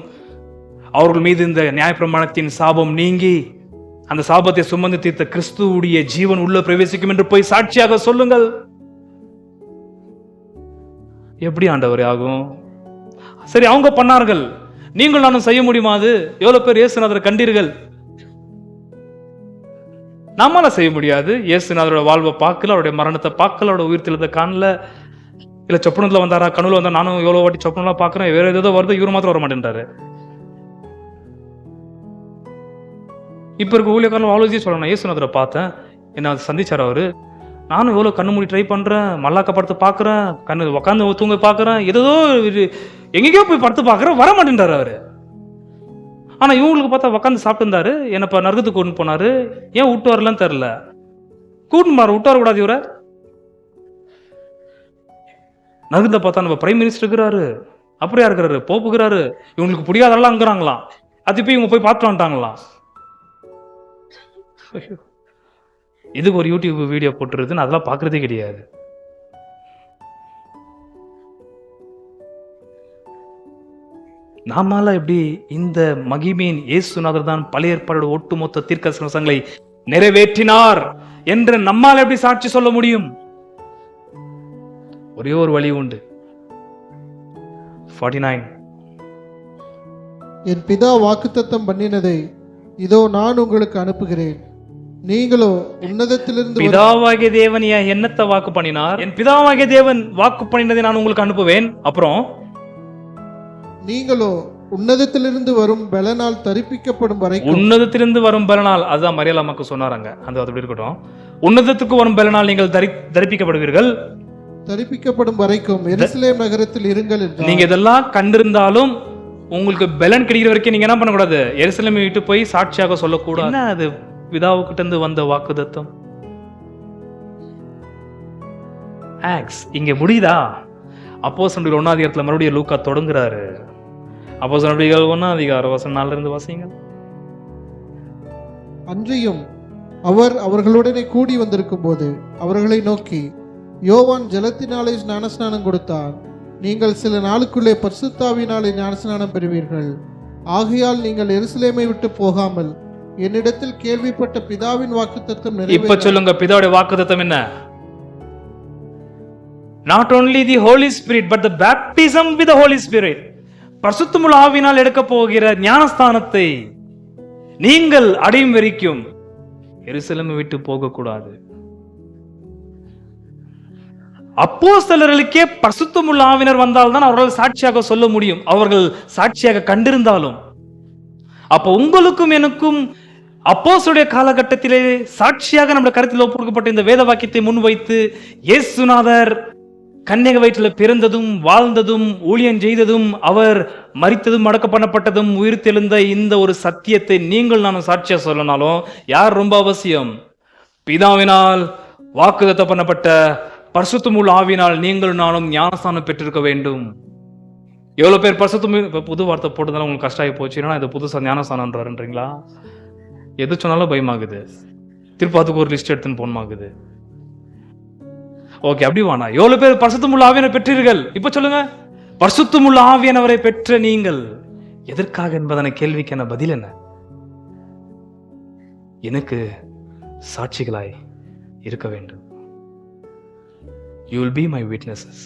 அவர்கள் மீது இந்த நியாயப்பிரமாணத்தின் சாபம் நீங்கி அந்த சாபத்தை சுமந்து தீர்த்த கிறிஸ்துவுடைய ஜீவன் உள்ள பிரவேசிக்கும் என்று போய் சாட்சியாக சொல்லுங்கள். எப்படி ஆண்டவரே ஆகும்? சரி, அவங்க பண்ணார்கள், நீங்கள் நானும் செய்ய முடியுமா? அது எவ்வளவு பேர் இயேசுநாதரை கண்டீர்கள்? நம்மளால செய்ய முடியாது. இயேசுநாதரோட வாழ்வை பார்க்கல, அவருடைய மரணத்தை பார்க்கல, அவருடைய உயிர்த்தெழுதலை காணல. இல்ல சொப்பனத்துல வந்தாரா, கனவுல வந்தா, நானும் எவ்வளவு வாட்டி சொப்பனம்லாம் பார்க்கறேன், வேற ஏதோ வருது, இவரு மாத்திரம் வர மாட்டேன்றாரு. இப்ப இருக்க ஊழியக்காரன் ஆலோசியே சொல்லணும், இயேசுநாதரை பார்த்தேன், என்ன சந்திச்சார் அவரு, நானும் எவ்வளவு கண்ணு மூடி ட்ரை பண்றேன், மல்லாக்க படுத்து பார்க்கறேன், கண்ணு உட்காந்து தூங்க பார்க்கறேன், ஏதோ எங்கேயோ போய் படுத்து பார்க்கறேன், வர மாட்டேன்றாரு அவரு. ஆனா இவங்களுக்கு பார்த்தா உட்காந்து சாப்பிட்டு இருந்தாரு, என்னப்ப நரகத்துக்கு கொண்டு போனாரு, ஏன் விட்டு வரலன்னு தெரியல. கூட்டு மாறு விட்டு வரக்கூடாது இவரை. நரகத்தை பார்த்தா நம்ம பிரைம் மினிஸ்டர் இருக்கிறாரு, அப்படியா இருக்கிறாரு, போப்புக்கிறாரு, இவங்களுக்கு பிடிக்காதெல்லாம் அங்குறாங்களாம், அது போய் இவங்க போய் பார்த்துட்டு வந்துட்டாங்களாம். இதுக்கு ஒரு யூடியூப் வீடியோ போட்டுருதுன்னு அதெல்லாம் பார்க்கறதே கிடையாது. நாமால எப்படி இந்த மகிமையின் இயேசுநாதர் தான் பழைய ஏற்பாடு ஒட்டுமொத்த தீர்க்கதரிசனங்களை நிறைவேற்றினார் என்று நம்மால் எப்படி சாட்சி சொல்ல முடியும்? ஒரே ஒரு வழி உண்டு. 49 என் பிதா வாக்குத்தத்தம் பண்ணினதை இதோ நான் உங்களுக்கு அனுப்புகிறேன், நீங்களோ உன்னதத்திலிருந்து பிதாவாகிய தேவன் என்னத்தை வாக்கு பண்ணினார்? என் பிதாவாகிய தேவன் வாக்கு பண்ணினதை நான் உங்களுக்கு அனுப்புவேன். அப்புறம் நீங்களோ உன்னதத்திலிருந்து வரும் பலனால் தரிப்பிக்கப்படும் வரைக்கும். உன்னதத்திலிருந்து வரும் பலனால், அதுதான் மரியாதை அம்மாக்கு சொன்னாராங்க, அந்த அப்படி இருக்கட்டும். உன்னதத்துக்கு வரும் பலனால் நீங்கள் தரிப்பிக்கப்படுவீர்கள், தரிப்பிக்கப்படும் வரைக்கும் எருசலேம் நகரத்தில் இருங்கள் என்றார். நீங்க இதெல்லாம் கண்டிருந்தாலும் உங்களுக்கு பலன் கிடைக்கிற வரைக்கும் நீங்க என்ன பண்ணக்கூடாது? எருசலேமை விட்டு போய் சாட்சியாக சொல்லக்கூடாது. என்ன அது பிதாவுக்கிட்ட இருந்து வந்த வாக்குத்தத்தம்? ஆக்ஸ் இங்க முடியுதா? அப்போஸ்தலர்கள் 1ஆம் அதிகாரத்துல மறுபடியும் லூக்கா தொடங்குறாரு. அப்போஸ்தலர்கள் 1ஆம் அதிகாரம் வசனம் 4 இருந்து வாசிங்க. அன்றியும் அவர் அவர்களுடனே கூடி வந்திருக்கும் போது அவர்களை நோக்கி, யோவான் ஜலத்தினாலே ஞானஸ்நானம் கொடுத்தார், நீங்கள் சில நாளுக்குள்ளே பரிசுத்தாவினாலே ஞானஸ்நானம் பெறுவீர்கள். ஆகையால் நீங்கள் எருசலேமை விட்டு போகாமல் என்னிடத்தில் கேள்விப்பட்ட பிதாவின் வாக்குத்தத்தம் இப்ப சொல்லுங்க, பிதாவுடைய வாக்குத்தத்தம் என்ன? Not only the Holy Spirit but the baptism with the Holy Spirit. பரிசுத்தமுள்ள ஆவியினால் எடுக்க போகிற ஞானஸ்தானத்தை நீங்கள் அடையும் வரைக்கும் எருசலேமை விட்டு போக கூடாது. அப்போஸ்தலர்களுக்கே பரிசுத்தமுள்ள ஆவியினர் வந்தால்தான் அவர்கள் சாட்சியாக சொல்ல முடியும், அவர்கள் சாட்சியாக கண்டிருந்தாலும். அப்ப உங்களுக்கும் எனக்கும் அப்போஸ்தலருடைய காலகட்டத்திலே சாட்சியாக நம்முடைய கருத்தில் ஒப்புக்கொடுக்கப்பட்ட இந்த வேத வாக்கியத்தை முன்வைத்து, இயேசுநாதர் கன்னிகை வயிற்றில் பிறந்ததும் வாழ்ந்ததும் ஊழியம் செய்ததும் அவர் மரித்ததும் அடக்கம் பண்ணப்பட்டதும் உயிர்த்தெழுந்த இந்த ஒரு சத்தியத்தை நீங்கள் நானும் சாட்சியா சொல்லனாலும் யார் ரொம்ப அவசியம்? பிதாவினால் வாக்குத்தத்தம் பண்ணப்பட்ட பரிசுத்தமுள்ள ஆவியினால் நீங்கள் நானும் ஞானஸ்தானம் பெற்றிருக்க வேண்டும். எவ்வளவு பேர் பரிசுத்தம், இப்ப புது வார்த்தை போட்டதால உங்களுக்கு கஷ்டமாகி போச்சு, ஏன்னா இது புதுசா ஞானஸ்தானம்ன்றீங்களா? எது சொன்னாலும் பயமாகுது, திருப்பாத்துக்கு ஒரு லிஸ்ட் எடுத்துன்னு போனமாகுது. ஓகே, அப்படி வானா எவ்வளவு பேர் பரிசுத்தமுள்ள ஆவியனை பெற்றீர்கள்? இப்ப சொல்லுங்க, பரிசுத்தமுள்ள ஆவியானவரை பெற்ற நீங்கள் எதற்காக என்பதான கேள்விக்கான பதில் என்ன? எனக்கு சாட்சிகளாய் இருக்க வேண்டும். You will be my witnesses.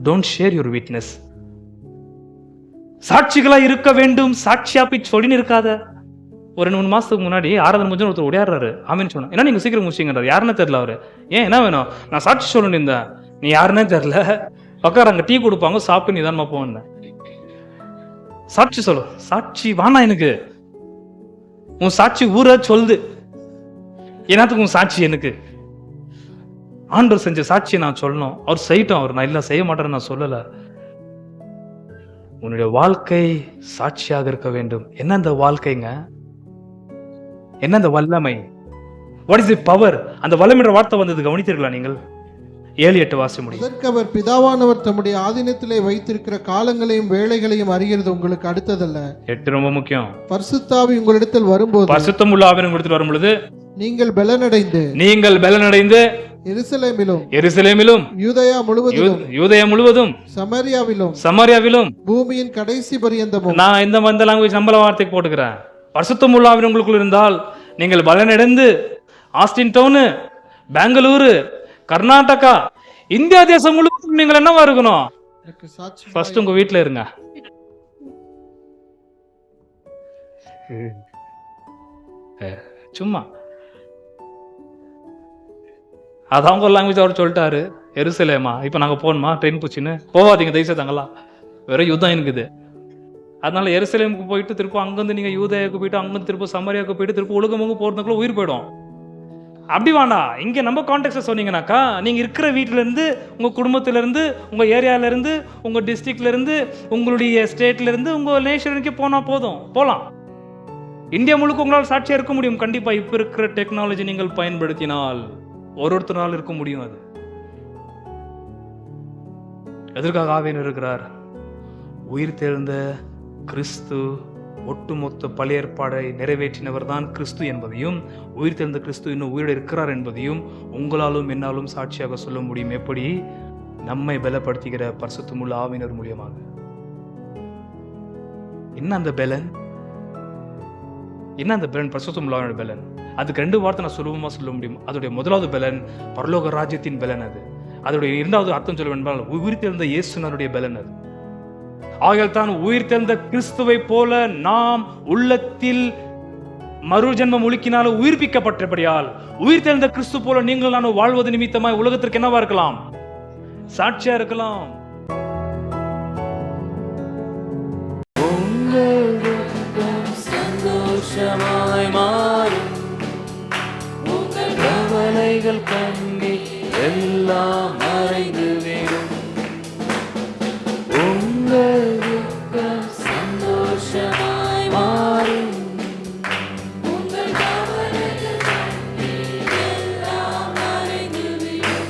Don't share your witness. சாட்சிகளாய் இருக்க வேண்டும். சாட்சியா போய் சொல்லின்னு இருக்காத. ஒரு 2-3 மாசத்துக்கு முன்னாடி ஆராதனை முடிஞ்சு ஒருத்தர் ஓடியாடுறாரு, ஆமீன்னு சொன்னா, ஏன்னா நீங்க சீக்கிரம் முடிச்சிங்கன்றாரு. யாருன்னு தெரியல அவரு. ஏன் என்ன வேணும்? நான் சாட்சி சொல்லணும் இருந்தேன். நீ யாருன்னே தெரியல, உட்கார அங்க டீ கொடுப்பாங்க, சாப்பிட்டு நீ தான் போன சாட்சி சொல்லு. சாட்சி வானா எனக்கு, உன் சாட்சி ஊர சொல்லுது. என்னத்துக்கு உன் சாட்சி? எனக்கு ஆண்டவர் செஞ்ச சாட்சியை நான் சொல்லணும். அவர் செய்யட்டும், அவர் நான் இல்லை செய்ய மாட்டேன்னு நான் சொல்லல. உன்னுடைய வாழ்க்கை சாட்சியாக இருக்க வேண்டும். என்ன அந்த வாழ்க்கைங்க? என்ன அந்த வல்லமை? What is the power? அந்த வல்லமைன்ற வார்த்தை வந்தது கவனித்தீர்களா நீங்கள்? 7-8 வாசி முடியும். அதற்கு அவர், பிதாவானவர் தம்முடைய ஆதீனத்திலே வைத்திருக்கிற காலங்களையும் வேளைகளையும் அறிகிறது உங்களுக்கு அடுத்ததல்ல. 8 ரொம்ப முக்கியம். பரிசுத்தாவி உங்களிடத்தில் வரும்போது, பரிசுத்தம் உள்ள ஆவியானவர் உங்களிடத்தில் வரும் பொழுது நீங்கள் பலனடைந்து எருசலேமிலும் யூதேயா முழுவதும் சமாரியாவிலும் பூமியின் கடைசி பரியந்தமும். நான் இந்த லாங்குவேஜ் நம்மள வார்த்தைக்கு போட்டுக்கிறேன். பரிசுத்தம் உள்ள ஆவியானவர் உங்களுக்குள் இருந்தால் நீங்கள் பலனடைந்து ஆஸ்டின் டவுன், பெங்களூரு, கர்நாடகா, இந்தியா தேசம் முழுவதும் நீங்கள் என்னவா இருக்கணும்? ஃபர்ஸ்ட் உங்க வீட்டுல இருங்க. சும்மா அது அவங்க லாங்குவேஜ் அவர் சொல்லிட்டாரு, எருசலேமா இப்போ நாங்கள் போகணுமா ட்ரெயின் பூச்சின்னு போகாதீங்க தயவுசெய்து, அங்கெல்லாம் வேற யுத்தம் இருக்குது. அதனால எருசலேமுக்கு போயிட்டு திரும்ப அங்கேருந்து நீங்கள் யூதேயாவுக்கு போயிட்டு அங்கேருந்து திரும்ப சமரியாவுக்கு போயிட்டு திரும்ப உலகமுங்க போகிறதுக்குள்ள உயிர் போயிடும். அப்படி வேண்டாம். இங்கே நம்ம கான்டெக்ட்ல சொன்னீங்கன்னாக்கா, நீங்கள் இருக்கிற வீட்டிலேருந்து, உங்கள் குடும்பத்திலேருந்து, உங்கள் ஏரியாவிலேருந்து, உங்கள் டிஸ்ட்ரிக்ட்லேருந்து, உங்களுடைய ஸ்டேட்லேருந்து, உங்கள் நேஷனுக்கு போனால் போதும், போகலாம். இந்தியா முழுக்க உங்களால் சாட்சியாக இருக்க முடியும். கண்டிப்பாக இப்போ இருக்கிற டெக்னாலஜி நீங்கள் பயன்படுத்தினால் ஒருத்தரால் இருக்க முடியும். அது எதற்காக ஆவியானவர் இருக்கிறார்? உயிர் தெழுந்த கிறிஸ்து, ஒட்டுமொத்த பழைய ஏற்பாடை நிறைவேற்றினவர் தான் கிறிஸ்து என்பதையும், உயிர் தெழுந்த கிறிஸ்து இன்னும் உயிரோடு இருக்கிறார் என்பதையும் உங்களாலும் என்னாலும் சாட்சியாக சொல்ல முடியும். எப்படி? நம்மை பலப்படுத்துகிற பரிசுத்தமுள்ள ஆவியானவர் மூலியமாக. என்ன அந்த பலன்? என்ன அந்த பலன்? பரிசுத்தமுள்ள ஆவியானவர் பலன். அதுக்கு 2 வார்த்தை நான் சுலபமாக சொல்ல முடியும். அதோடைய முதலாவது பலன் பரலோக ராஜ்யத்தின் பலன். அதோடைய 2வது அர்த்தம் சொல்ல வேண்டால் உயிர் தெழுந்த இயேசுவினுடைய பலன். அது ஆகையால் தான் உயிர் தெழுந்த கிறிஸ்துவை போல நாம் உள்ளத்தில் மறு ஜென்மம் முழுக்கினாலும் உயிர்ப்பிக்கப்பட்டபடியால், உயிர் தெழுந்த கிறிஸ்து போல நீங்கள் நான் வாழ்வது நிமித்தமாய் உலகத்திற்கு என்னவா இருக்கலாம்? சாட்சியா இருக்கலாம். சந்தோஷமாய் மாறும் உங்கள் கவலைகள் கண்ணி எல்லாம் மறைந்து விடும். சந்தோஷமாய் மாறும் உங்கள் கவலைகள் கண்ணி எல்லாம் மறைந்து விடும்.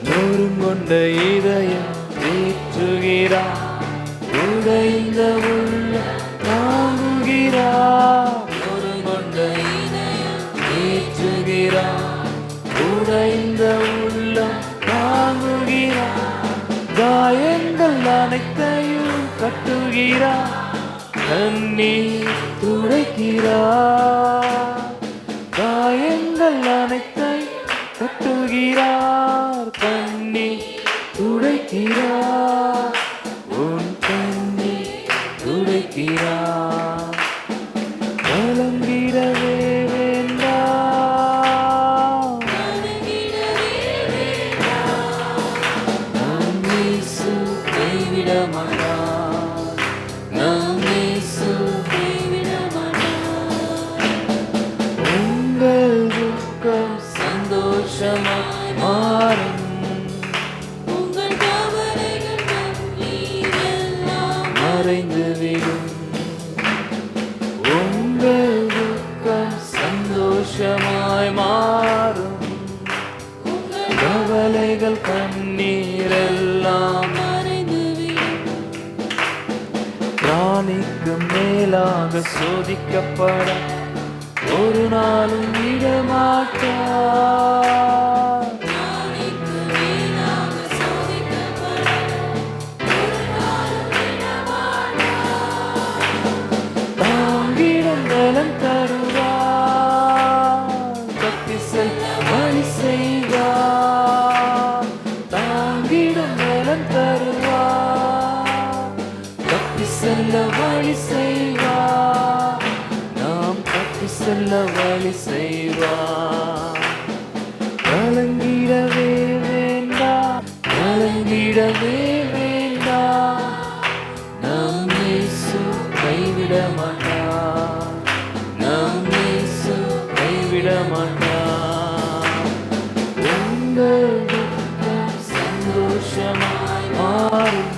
நொறுங்கொண்ட இதயம் ஏற்றுகிறார், உடைந்த உள்ள தாங்குகிறார். நொறுங்கொண்ட இதயம் ஏற்றுகிறார், உடைந்த உள்ளம் தாங்குகிறார். காயங்கள் அனைத்தையும் கட்டுகிறார், கண்ணீர் துடைக்கிறார். காயங்கள் அனைத்தை கட்டுகிறார், கண்ணீர் துடைக்கிறார். உன் கண்ணீர் துடைக்கிறார். கலங்கிடவே வேண்டாம், நம் இயேசு கைவிட மாட்டார், நம் இயேசு கைவிட மாட்டார். உங்கள் துக்கம் சந்தோஷமாய் மாறும், உங்கள் கவலைகள் கண்ணீர் எல்லாம் மறைந்து விடும். உங்கள் துக்கம் சந்தோஷமாய் மாறும், உங்கள் கவலைகள் கண்ணீர் எல்லாம் மறைந்து விடும். பிராணிக்கு மேலாக சோதிக்கப்பட ஒரு நாளும் விடமாட்டார். பிராணிக்கு மேலாக சோதிக்கப்பட ஒரு நாளும் விடமாட்டார். தாங்கிடும் பலன் தருவார், தப்பி செல்ல வழி செய்வார். தாங்கிடும் பலன் தருவார், தப்பி செல்ல வழி செய்வார். நாம் தப்பி செல்ல வழி செய்வார். கலங்கிடவே வேண்டாம், கலங்கிடவே வேண்டாம். நம் இயேசு கைவிட மாட்டார், நம் இயேசு கைவிட மாட்டார். உங்கள் துக்கம் சந்தோஷமாய் மாறும்,